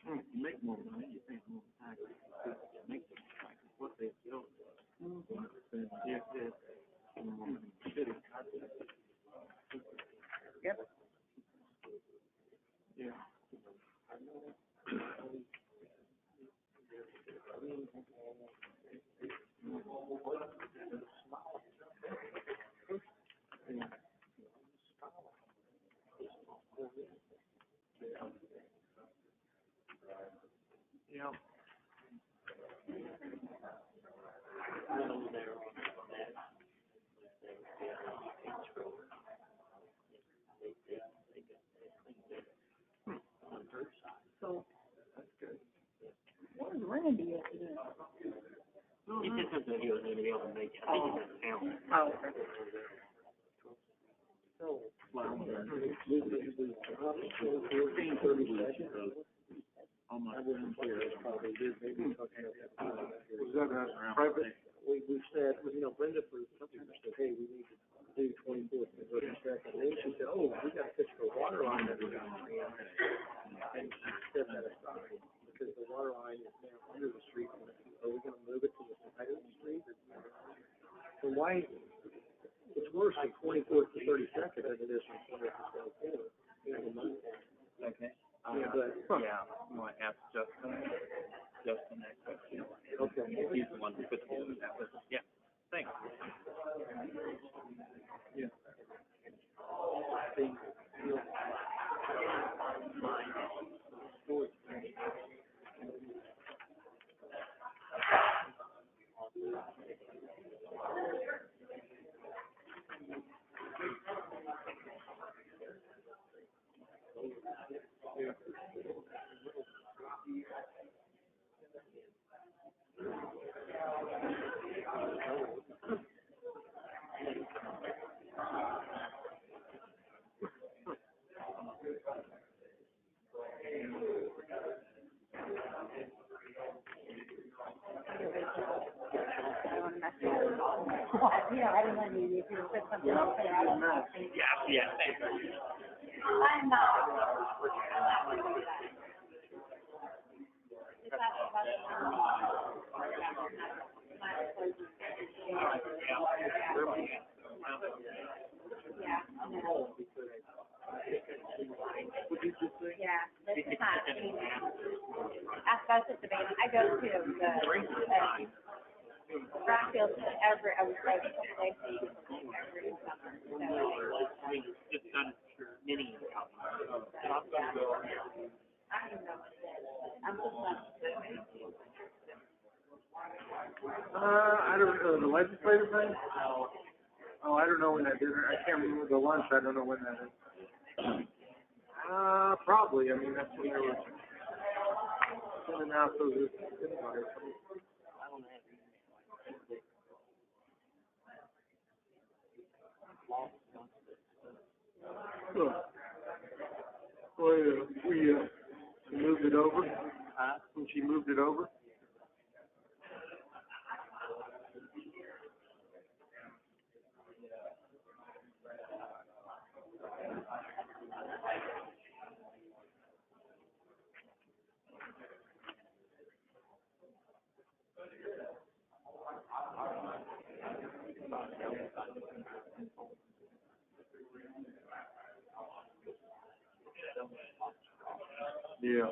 You make more money, you pay more taxes. You make more taxes, what they do. Yeah, Yep. yeah. Yeah. So, where's Randy at today? He just said that he was gonna be able to make it. I think he's in town. Oh, okay. All my friends here probably did, maybe. Was that a private? We said, Brenda for something said, hey, we need to do 24th and 32nd. And then she said, oh, we got to fix the water line that we got. And she set that aside because the water line is now under the street. Are we going to move it to the side of the street? And why? It's worse from 24th to 32nd than it is from 20th to 24th. Okay. Yeah, I'm gonna ask Justin that question. okay. He's the one who put together that list. Yeah, thanks. Yeah. I don't know if you said something else, but I don't know. Yeah. I'm not. Yeah, this is not, I suppose it's debating. I go to the, Rockville to I was like, every summer, so. Just done mini. I don't know what it is. I'm just not. I don't know, the legislative thing? Oh, I don't know when that dinner, I can't remember the lunch, I don't know when that is. Probably, I mean, that's when they were sending out those invites. We moved it over. When she moved it over. Yeah.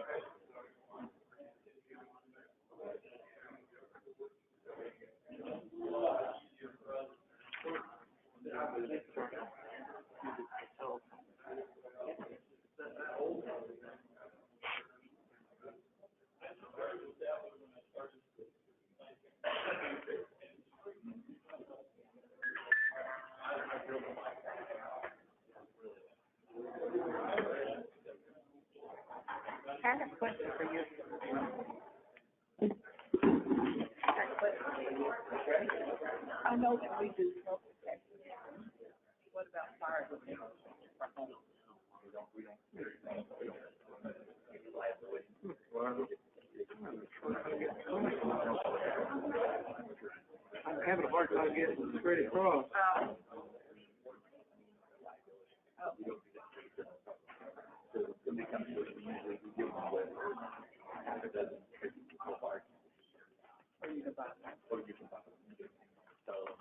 I have a question for you. I know that we do smoke detectors. What about fire detectors for homes? I'm having a hard time getting straight across.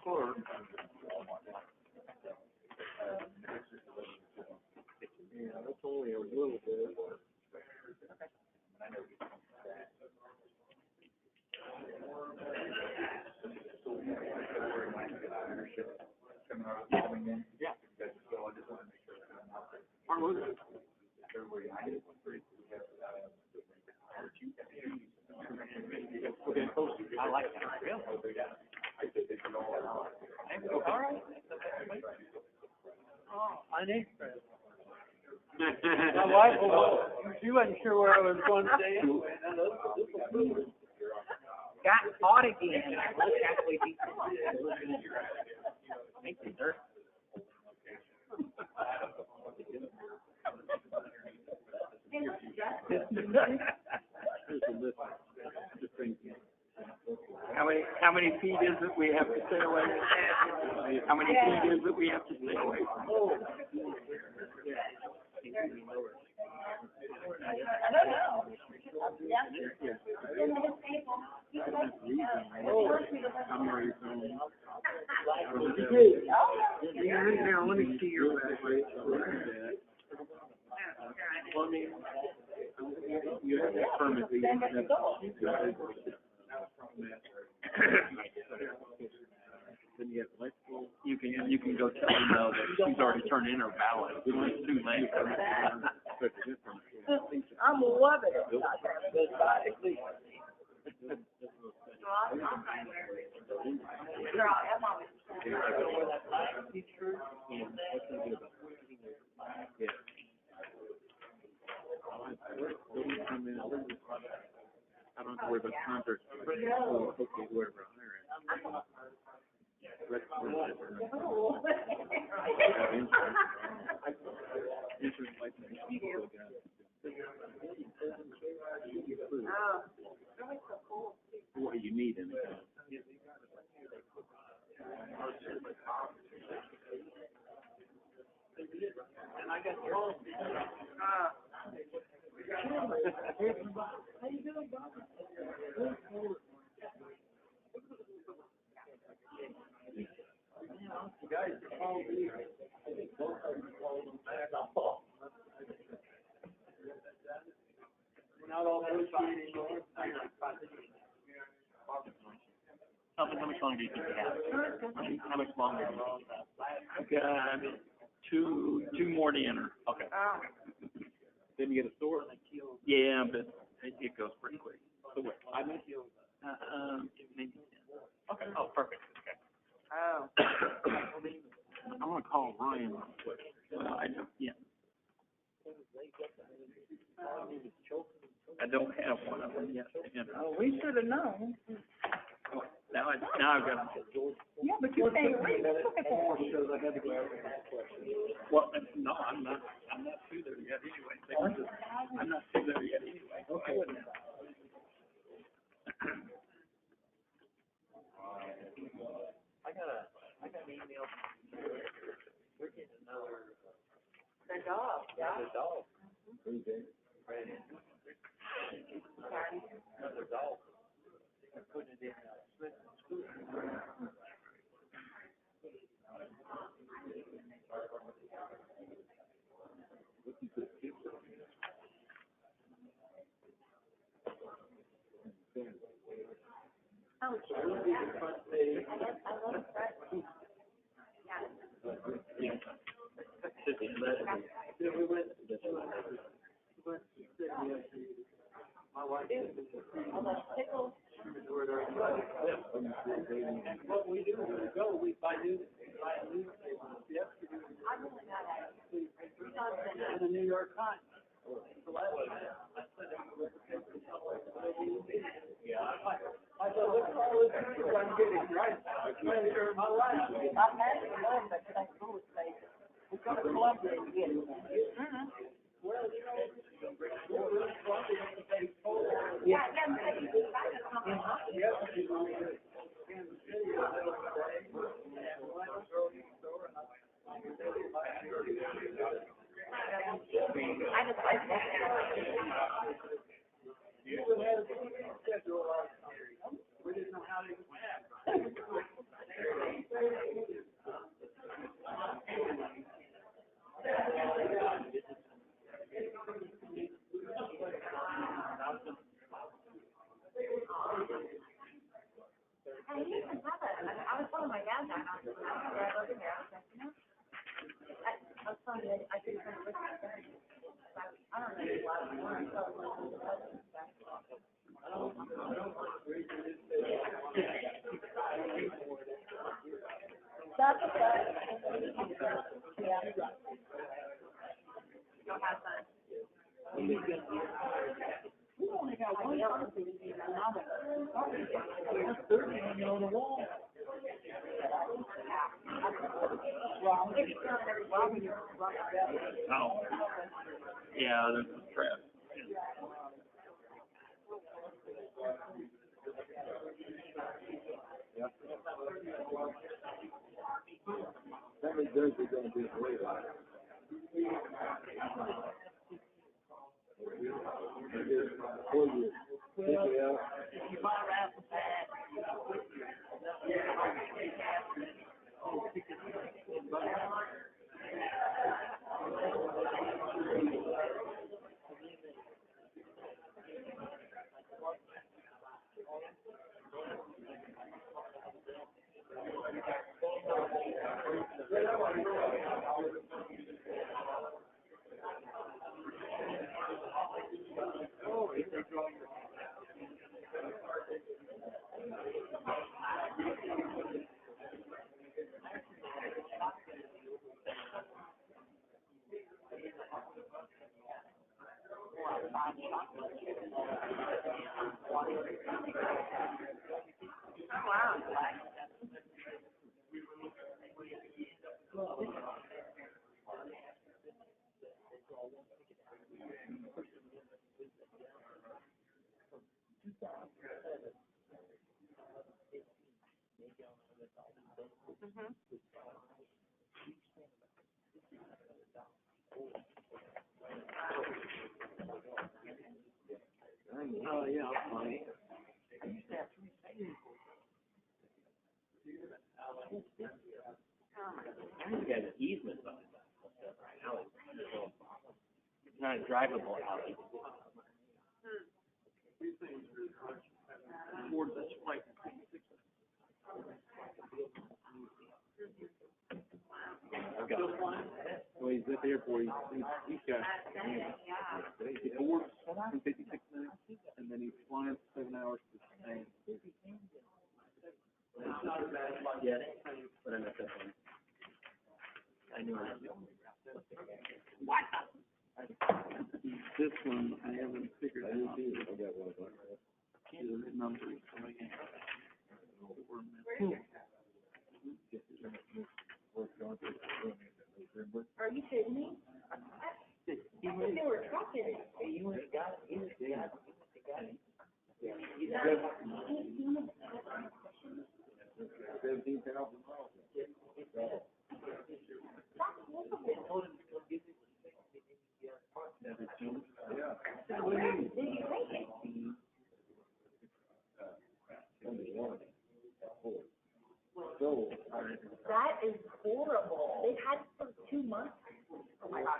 Or, yeah, that's only a little bit. Yeah. How was it? I like that. Really? All right. Oh, an express. My wife, she wasn't sure where I was going today. Got caught again. Let's actually be. Thank you, sir. How many feet is it we have to stay away from? How many feet is it we have to stay away from? Now, let me see your back. Well, I mean, you have that permit, but you don't have then you have electrical. You can go tell them though that she's already turned in her ballot. It's too late. I'm loving it. I don't know where the contract is. Okay, whoever I hire. What you need in it. And I got your not all those anymore. How much longer do you think you have? How much longer do you think you have? Got two more to enter. Okay. Then you get a store. Yeah, but it goes pretty quick. So what, 5 minutes? Maybe 10. Okay. Oh, perfect. Okay. Oh. I'm gonna call Ryan real quick. Well, I don't, yeah. I don't have one of them yet, you know. Oh, we should have known. Now I've got, Yeah, but you can't read. Look at that. Because I had to go out and ask questions. well, no, I'm not through there yet anyway. They were just, I'm not through there yet anyway. Okay. I got an email. We're getting another, The dog, yeah. another dog. Who's that? Brandon. Another dog. They're putting it in, Smith School. Oh, sure. We'll be the front page. I love that. Yeah. Yeah, we went to Sydney yesterday. My wife. All those pickles. And what we do when we go, we buy a newspaper. Yesterday, I really got that. in the New York Times. The last one, I said, I said, look at all this people I'm getting, right? I'm trying to earn my life. I had to love that St. Louis paper. We go to Columbia and get it. Well, you know, we're really funny when they told us. Yeah, yeah, I'm saying, I just don't know. Yesterday, we were in Kansas City the middle of the day, and we went to the grocery store, and I really liked it. I just like that. You would have a schedule last time. We didn't know how to even Hey, you can have it. I was telling my dad that, I was over here, I was like, you know, I was telling you, I could come with my dad. I don't know why I want to tell him That's okay. Yeah. Go have fun. We only got one person in here, and I'm a, 30 on the wall. Well, oh, yeah, there's a trap. How many days are gonna be later? Before you take it out, if you buy raffle pass, oh, yeah, I'm fine. You got an easement on it. It's not a drivable alley. Towards this place. I've got Well, he's at the airport, he's got, he boards in 56 minutes, and then he's flying for 7 hours to Spain. yes, but I'm not that one. this one, I haven't figured out the numbers, so I can't. Are you kidding me? I think they were talking. That is horrible. They've had it for 2 months. Oh my God,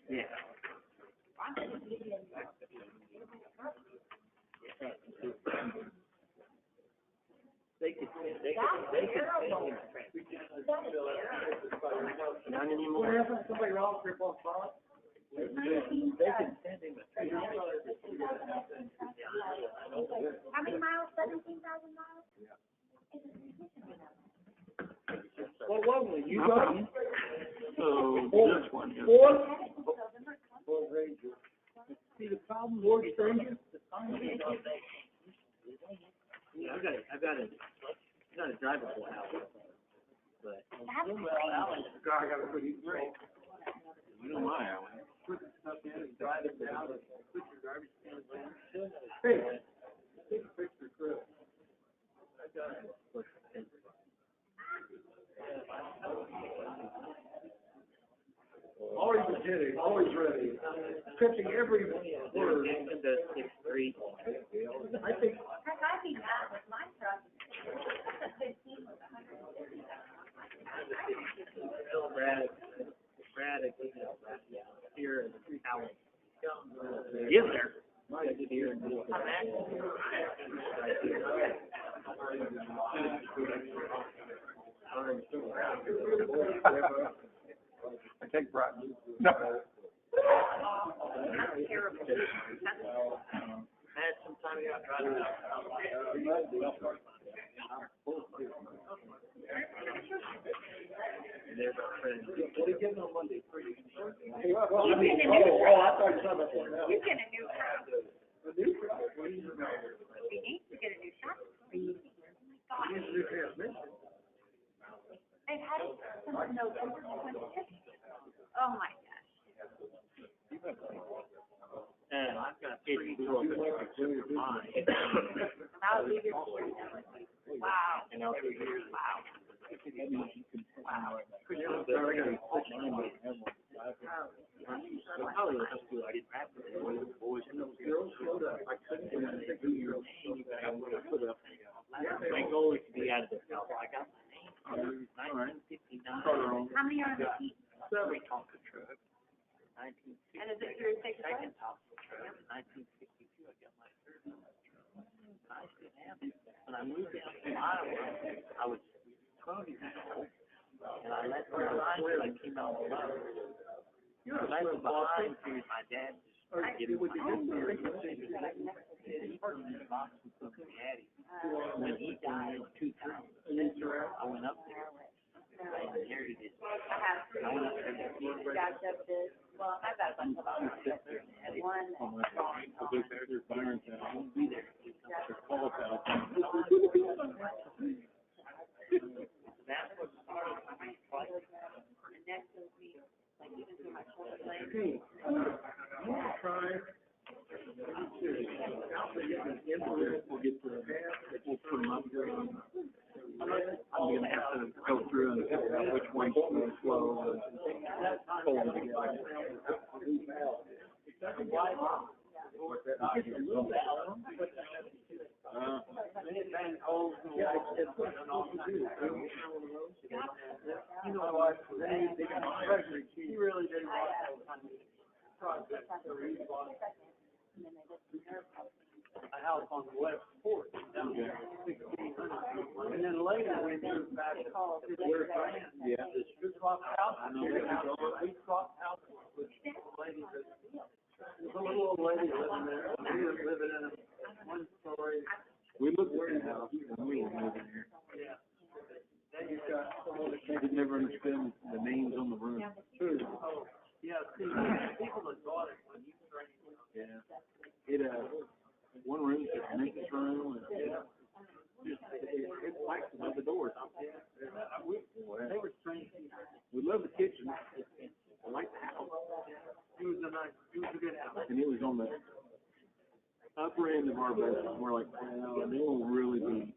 Yeah. Not anymore. What happened? Somebody wrong with your phone? They can send him a. How many miles? 17,000 miles? What was it? You got it? So this one is. Ford Ranger. See the problem, Ford Ranger? Yeah, I've got a drivable house, but. God, I gotta put you great. You know my alley. Put the stuff in and drive it down and put your garbage can in. Hey, take a picture, Chris. I got it. Always kidding, always ready. Catching every word. The 6'3". I think. Heck, I'd be mad with my truck. The 15 was 150. Braddock, here in the house. Get there. Here in the I take pride. No. That's terrible. I had some time to drive out. And there's our friend. What are you getting on Monday? I thought you were talking about that. You get a new truck. A new truck? What do you know? You need to get a new truck. Oh my God. You need a new transmission. They've had it since November 26th. Oh my gosh. And I've got 3 girls that mine. That'll be your wow. And I'll do yours. Wow. Wow. Probably will just do like practice with the boys and those girls showed up. I couldn't do your name, but I would have put up. My goal is to be out of this house. I got my name. 1959. How many are on the seat? Every Tonka truck. 1960. And is it your Second Tonka truck. 1962. I got my third Tonka truck. I still have it. When I moved down to Iowa, I was 12 years old, and I let her ride till I came out of love. When I was behind, my dad just started getting my own he purchased a box from Daddy. When he died in 2000, I went up there. I inherited it. I went up there to see it. Gotcha. Well, I've got a bunch of them. One. I'll be there. That's what started my fight. And next will be, like, even through my shoulder blade. Hey, you try. We'll get to we'll put them up here. I'm gonna have to go through and figure out which one's too slow and pull them together. You know what, they got treasury, he really didn't want that project, so he bought a house on the west fork, down there, 1,600. And then later, we moved back to where land. Yeah. This Beecroft house, Beecroft house, with a lady that, there's a little old lady living there, we were living in a one-story. We looked at the house and we were moving here. Yeah. Then you've got could never understand the names on the room. Oh, yeah, see, people that bought it when you trained. Yeah. It, one room said maintenance room, and it's like the doors. They were trained. We love the kitchen. I like the house. It was a good house. And it was on the upper end of our budget. We're like, well, they will really be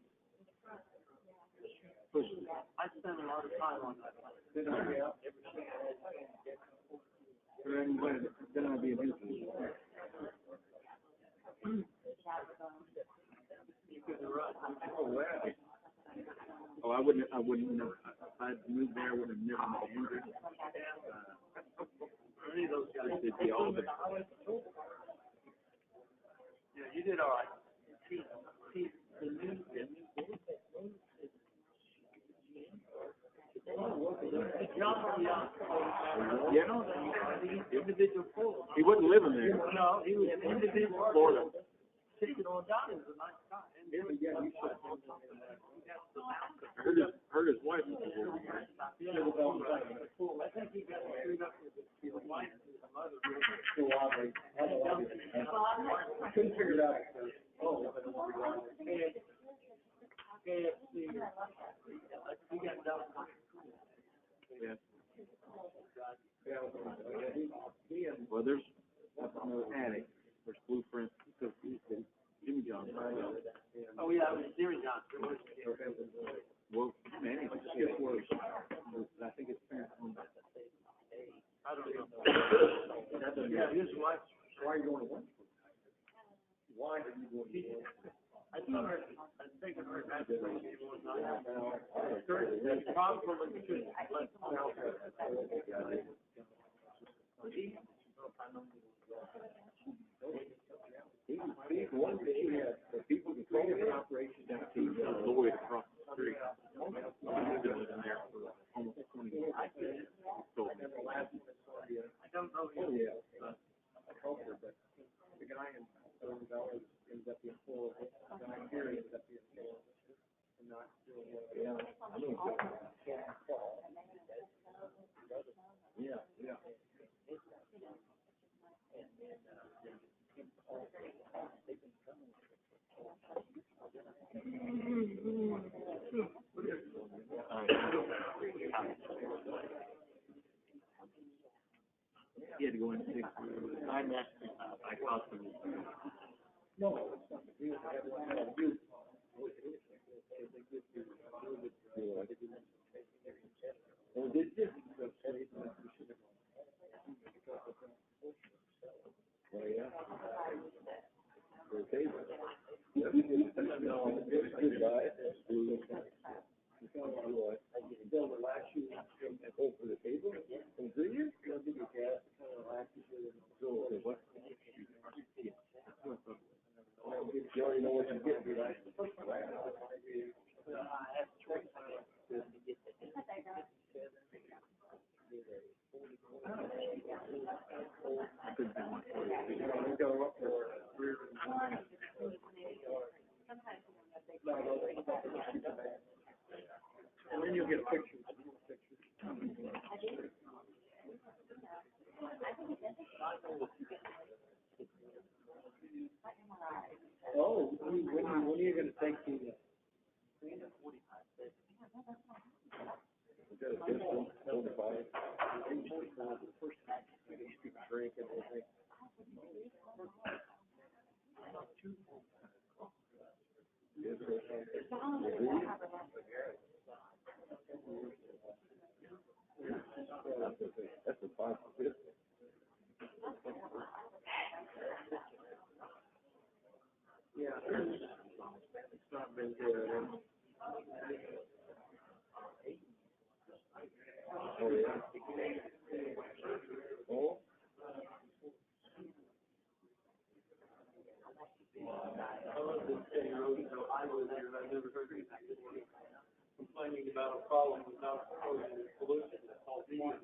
pushing. I spent a lot of time on that. Then I'd be in his position. Oh, I wouldn't have, if I'd moved there, I would have never met Andrew. Any of those guys. It'd be all of it. Yeah, you did all right. See, the new. Yeah. Individual pool. He wasn't living there. No, he was individual. Florida. Sitting on down is a nice guy. Heard his wife was over here. Yeah, I think he got screwed up with his wife and his mother. I couldn't figure it out at first. KFC. He got done. Yeah. Well, there's another attic. There's blueprints. Because Jimmy John. Oh, yeah, it was Jimmy Johnson. Well, man, it's just worse. I think it's parents. I don't know. Yeah, his wife. Why are you going to one? Why are you going to one? I think I heard that one night. Probably because. One thing, he had the people controlling the operation down to Lloyd across the street. He's been living there for almost 20 years. So, I don't know. Oh, yeah. I told her, but the guy in $1,000 ends up being full of it. The guy here ends up being full of it. And not doing well. Yeah, yeah. he had to go in 6 years. I cost him. No, it's not. He was had a good. Oh, did you? Oh, yeah. Okay. No, good guy. They'll relax you and over the table. And do you? They'll give you gas, kind of relax you. So, what? You already know what you're getting, right? And then you'll get a picture. Oh, when are you gonna take the? Drink and everything. That's a 550. Yeah. It's not been good. Oh, yeah. Oh. Complaining about a problem without proposing a solution. That's all he wants.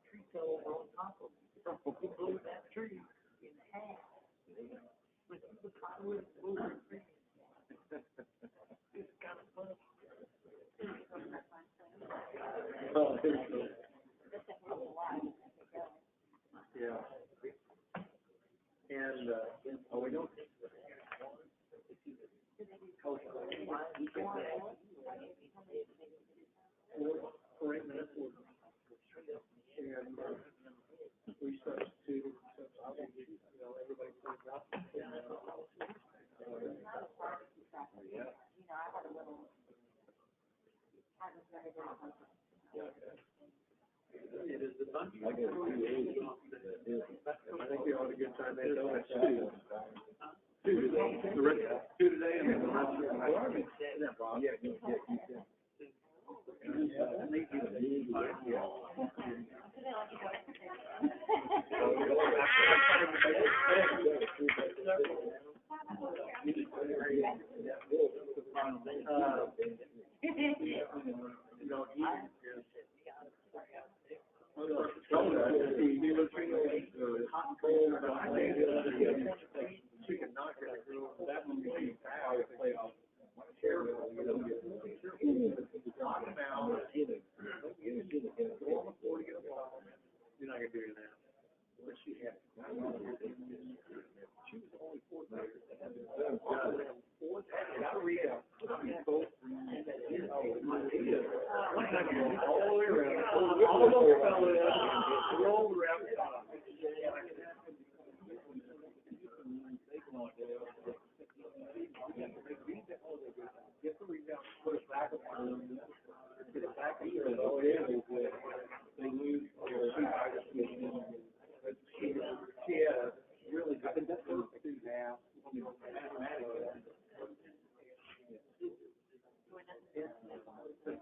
Tree fell over on top of him. He blew that tree in half. And, oh, we don't. For 8 minutes, and, we substituted, everybody plays out. It is the time. I think they all had a good time. They had donuts too. Two today, two today, and then the rest of them. Chicken nugget, that one we play off. You're not gonna do that. What she had? She was only 4 years. Gotta read out. Both. All the way around. Almost fell in. Rolled around. Get the rebound, put it back up. Get it back in. Oh, yeah. They lose. Yeah, really good. That's what they do now.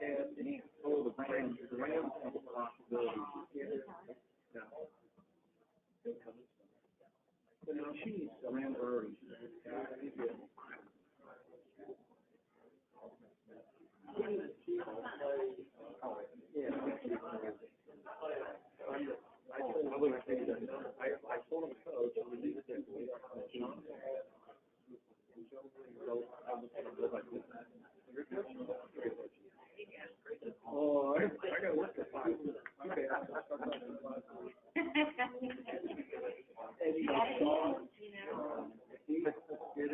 And oh, the Rams have a possibility. But no, she's around early. I told him, coach, I'm going to leave it there. Oh, I got to work at 5. Okay, he did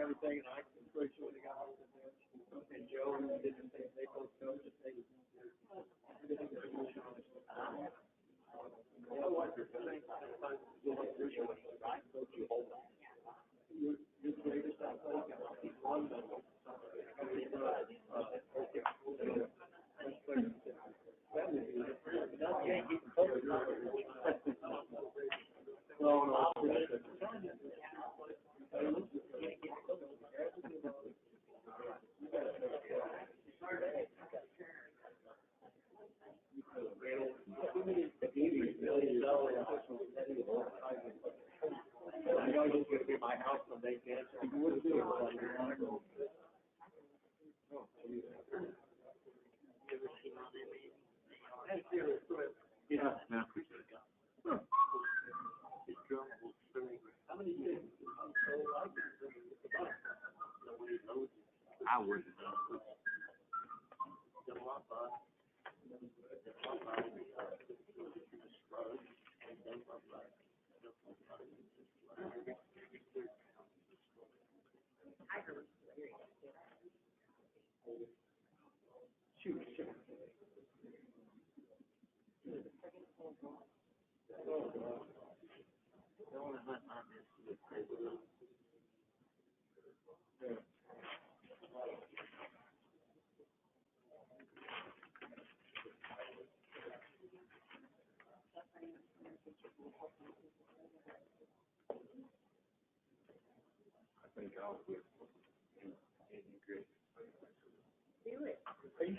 everything, and I'm pretty sure they got home to them. And Joe did the same. They both coached. Your greatest athlete, he's one medal. I know he's going to be my house when they dance. He would do it. Yeah. How many years? I would.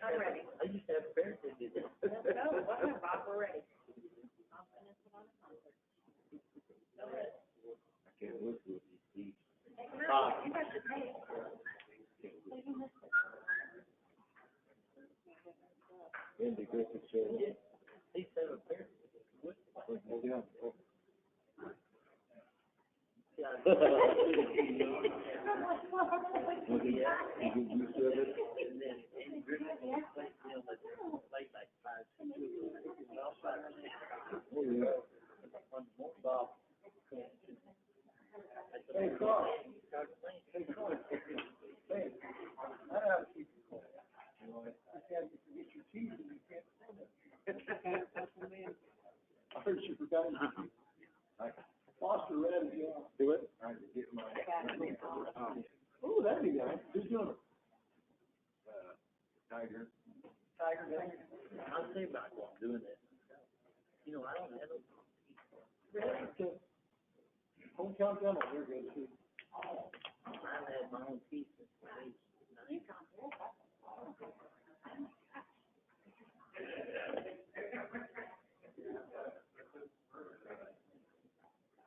I'm ready. I used to have a bear. Let's go. Bob, we're ready. I can't look with these feet. Bob. You got the tape. Andy Griffith show. He said a bear. Yeah. You said it. And then Andy Griffith played him like 5, 6 years. Oh, yeah. lobster ready, yeah. Do it? I can get my, Oh, that'd be nice. Who's doing it? tiger. Tiger Day? I'm thinking about doing it. You know, I don't have no. Really? Hometown demo, they're good too. I've had my own piece since I was 9.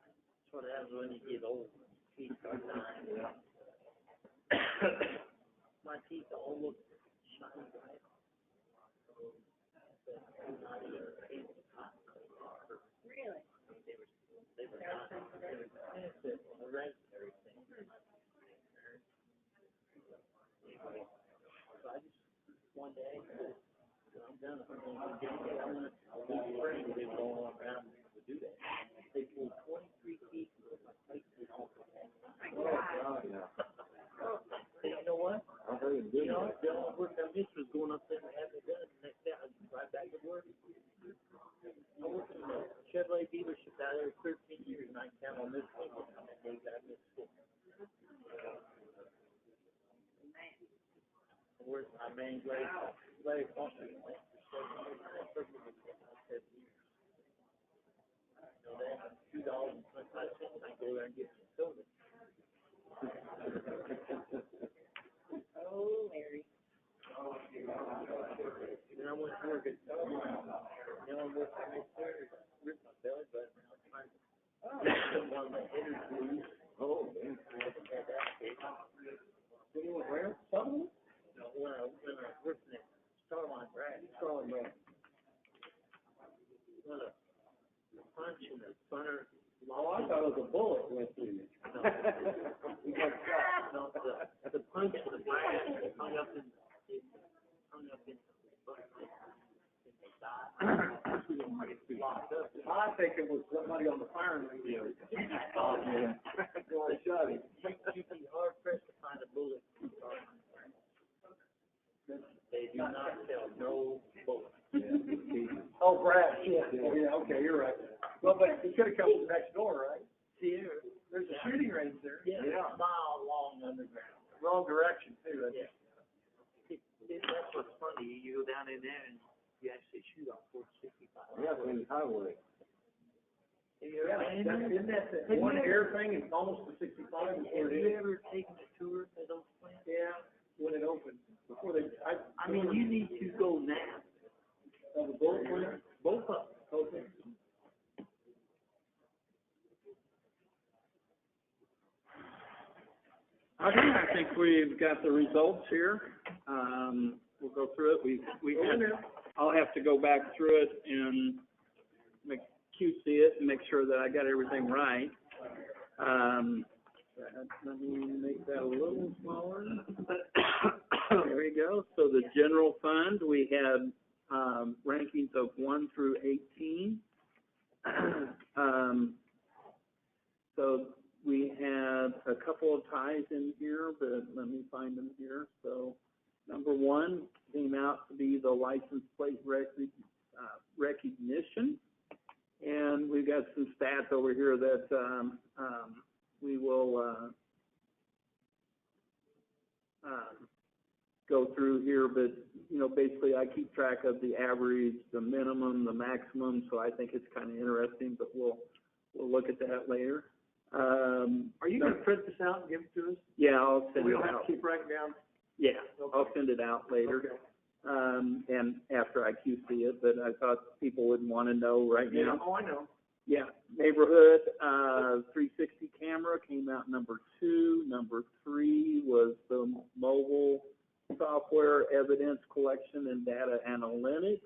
That's what happens when you get old. Teeth start dying. My teeth all look shiny bright. Really? They were not. They were expensive, hereditary thing. So I just, one day, I'm done. I'm going to get it. I'm going to bring it. They were all around me to do that. They pulled 23 feet and put my face in all of that. And you know what? I heard him do You know, that. the only work I missed was going up there and having it done. The next day, I was right back to work. I worked in the Chevrolet dealership out there 13 years, and I can count on this finger how many days I missed school. Where's my main Larry Foster went for 7 years, and I took him for 7 years. You know, they have $2.25, I go there and get some soda. Oh, Larry. Then I went to work at now I'm working at Mr. Ripped my belly button. Now I'm trying to put one of my hitters loose. Oh, man. I haven't had that case. Anyone where? Something? No, when I was working at Starline Brad, Starling Brad. what a punch in the center. Oh, I thought it was a bullet went through you. You got shot. No, the punch in the brass hung up in the butt. And they died. Locked up. I think it was somebody on the firing line. Yeah. Oh, yeah. I shot him. You'd be hard pressed to find a bullet. They do not sell no bullets. Oh, Brad, yeah. Oh, yeah, okay, you're right. Well, but he could have come from next door, right? Here, There's a shooting range there. yeah, a mile long underground. Wrong direction, too. Yeah. That's what's funny. You go down in there and you actually shoot off 465. Yeah, on the highway. Isn't that the one air thing is almost the 65 before Have it you is? ever taken a tour of those plants? Yeah, when it opens, before they, I mean, you need to go now. Of the bullet plant? Both of them. Okay. Okay, I think we've got the results here. We'll go through it. I'll have to go back through it and QC it and make sure that I got everything right. Let me make that a little smaller. There we go. So the general fund, we had, rankings of 1 through 18. So we had a couple of ties in here, but let me find them here. So number 1 came out to be the license plate recognition. And we've got some stats over here that we will go through here, but, you know, basically I keep track of the average, the minimum, the maximum, so I think it's kind of interesting, but we'll look at that later. Are you gonna print this out and give it to us? Yeah, I'll send We it don't have out. to keep writing down? Yeah, I'll send it out later. Okay. And after I QC it, but I thought people would want to know right now. Yeah, oh, I know. Yeah, neighborhood, 360 camera came out number 2. Number 3 was the mobile software evidence collection and data analytics.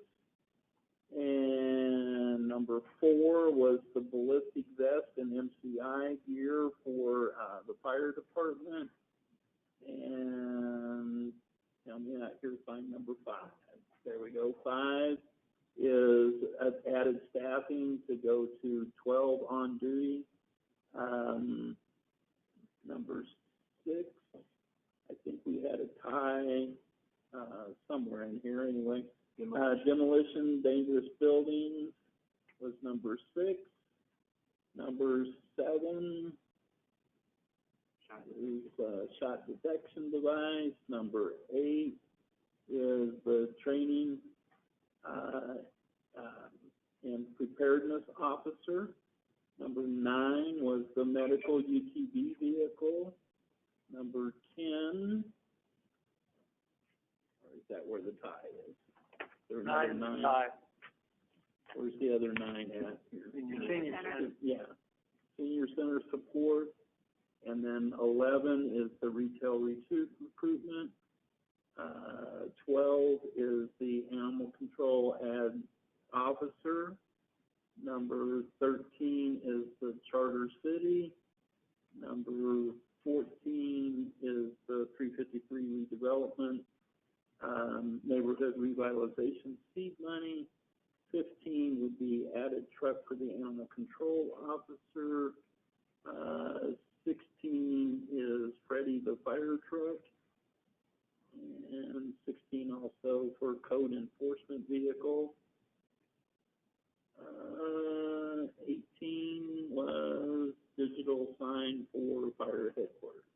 And number 4 was the ballistic vest and MCI gear for the fire department. And tell me that, here's find number 5. There we go. 5 is added staffing to go to 12 on duty. Number 6, I think we had a tie somewhere in here anyway. Demolition dangerous buildings was number 6. Number 7 is shot detection device. Number 8 is the training and preparedness officer. Number 9 was the medical UTV vehicle. Number 10, or is that where the tie is? There another 9? Where's the other 9 at? Senior center. Yeah, senior center support. And then 11 is the retail recruitment. 12 is the animal control ad officer. Number 13 is the charter city. Number 14 is the 353 redevelopment, neighborhood revitalization seed money. 15 would be added truck for the animal control officer. 16 is Freddie the fire truck. And 16 also for code enforcement vehicle. 18 was digital sign for fire headquarters.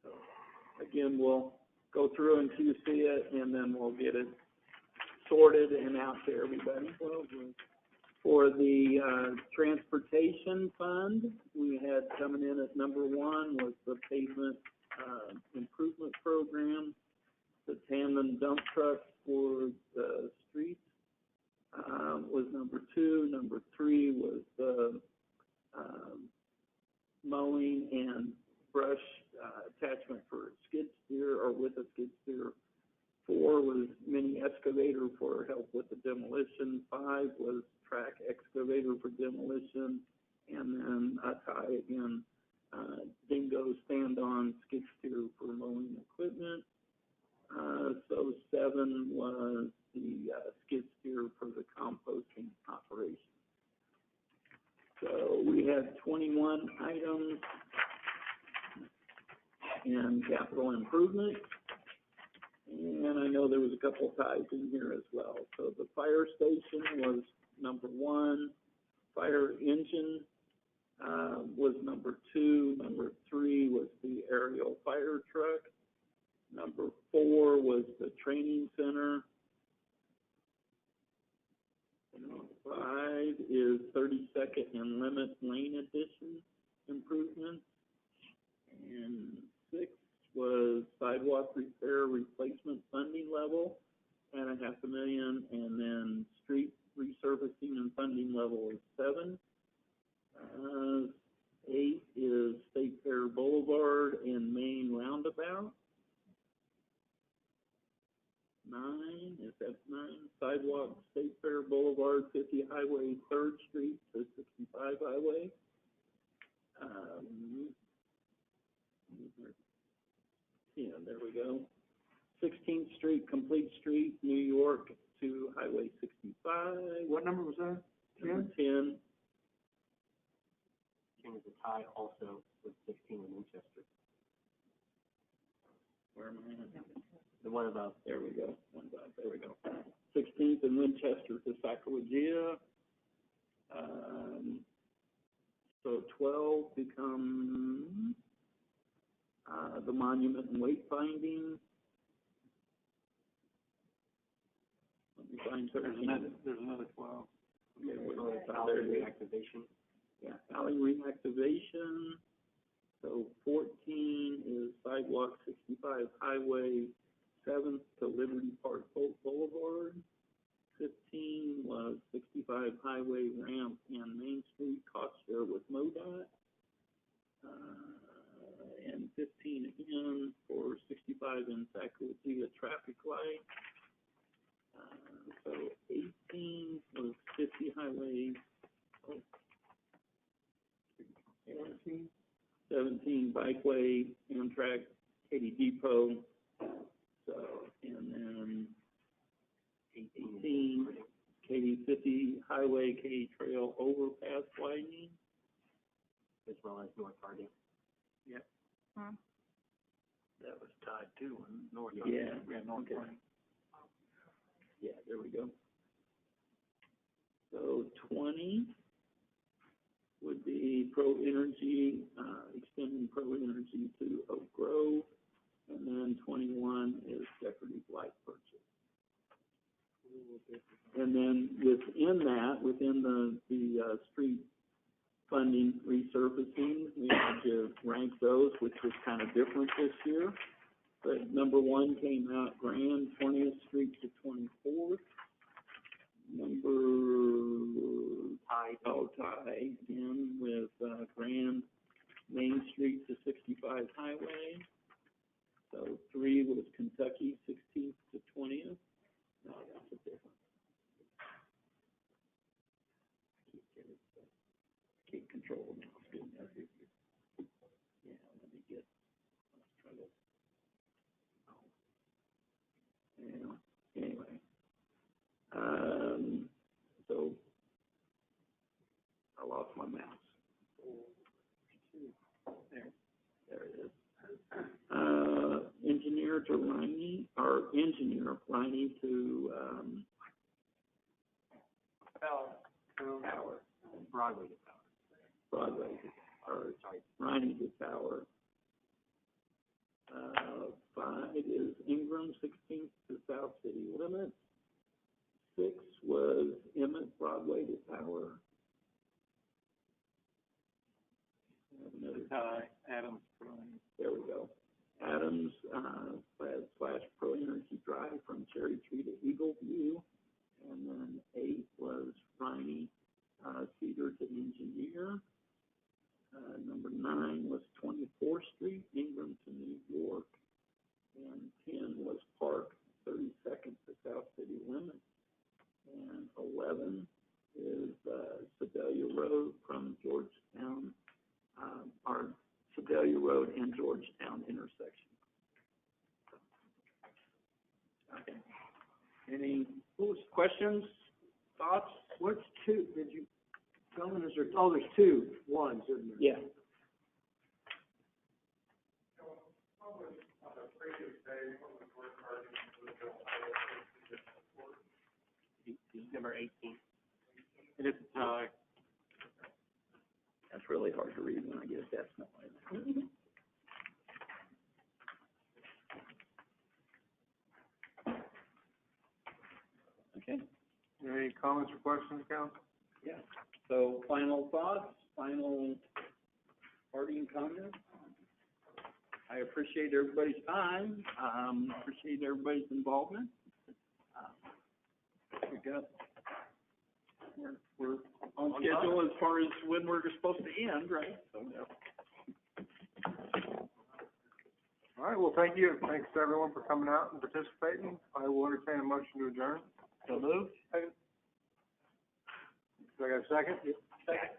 So, again, we'll go through and QC it, and then we'll get it sorted and out to everybody. For the transportation fund, we had coming in at number 1 was the pavement improvement program, the tandem dump trucks for the streets was number 2. Number 3 was the mowing and brush attachment for skid steer or with a skid steer. 4 was mini excavator for help with the demolition. 5 was track excavator for demolition, and then a tie again, dingo stand-on skid steer for mowing equipment. So 7 was the skid steer for the composting operation. So we had 21 items in capital improvement. And I know there was a couple of ties in here as well. So the fire station was number 1. Fire engine was number 2. Number 3 was the aerial fire truck. Number 4 was the training center. 5 is 32nd and Lemon Lane addition improvements. And 6 was sidewalk repair replacement funding level at $500,000, and then street resurfacing and funding level is 7. 8 is State Fair Boulevard and Main Roundabout. 9, is that 9? Sidewalk State Fair Boulevard, 50 Highway 3rd Street to 65 Highway. 10, there we go. 16th Street, Complete Street, New York to Highway 65. What number was that? Number 10. King is a tie also with 16 in Winchester. Where am I at? The one about, There we go. There we go. 16th and Winchester to Sacagawea. So 12 becomes the monument and wayfinding. Let me find 13. There's another 12. Yeah, alley reactivation. Yeah, alley reactivation. So 14 is sidewalk 65 Highway 7th to Liberty Park Boulevard. 15 was 65 Highway Ramp and Main Street cost share with MoDOT. And 15 again for 65 in Sacagawea traffic light. So 18 was 50 Highway. 17 Bikeway, Amtrak, Katy Depot. So, and then 18 Katy 50 Highway, Katy Trail overpass widening. As well as North Harding. Yep. That was tied too, North. Yeah. North. Okay. Yeah, there we go. So 20 would be Pro Energy, extending Pro Energy to Oak Grove. And then 21 is decorative light purchase. And then within that, within the street funding resurfacing, we had to rank those, which was kind of different this year. But number one came out Grand 20th Street to 24th. Tie in with Grand Main Street to 65 Highway. So 3 was Kentucky 16th to 20th. No, that's a different. Keep control of now. Yeah, let me get, let's try to, yeah, anyway. So, I lost my mouse. There it is. Engineer to Riney, or engineer Riney to, Power. Broadway to Power. Broadway, or Riney to Power. 5 is Ingram 16th to South City Limits. 6 was Emmett Broadway to Power. Adams. There we go. Adams, slash Pro Energy Drive from Cherry Tree to Eagle View. And then 8 was Riney, Cedar to Engineer. Number 9 was 24th Street, Ingram to New York. And 10 was Park, 32nd to South City Limits. And 11 is Sedalia Road from Georgetown, or Sedalia Road and Georgetown intersection. Okay. Any questions, thoughts? What's 2, did you, gentlemen, is there, oh, there's 2 ones, isn't there? Yeah. Number 18. It is a tie. That's really hard to read when I get a decimal in there. Okay. Any comments or questions, council? Yeah. So final thoughts, final parting comments? I appreciate everybody's time. Appreciate everybody's involvement. We're on schedule as far as when we're supposed to end, right? So, All right, well, thank you. Thanks to everyone for coming out and participating. I will entertain a motion to adjourn. So moved. Do I got a second? Second.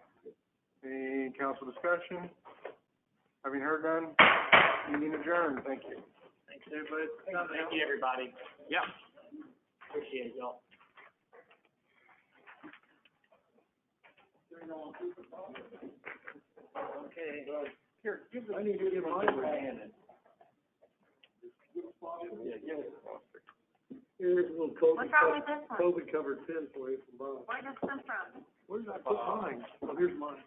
Any council discussion? Having heard none, meeting adjourned. Thank you. Thanks, everybody. Thank you, everybody. Yeah. Appreciate y'all. Okay. Here, give the. I need to give mine a hand. Yeah, give it. Here's a little COVID, What's wrong with this one? COVID covered pin for you from Bob. Where does this come from? Where did I put mine? Oh, here's mine.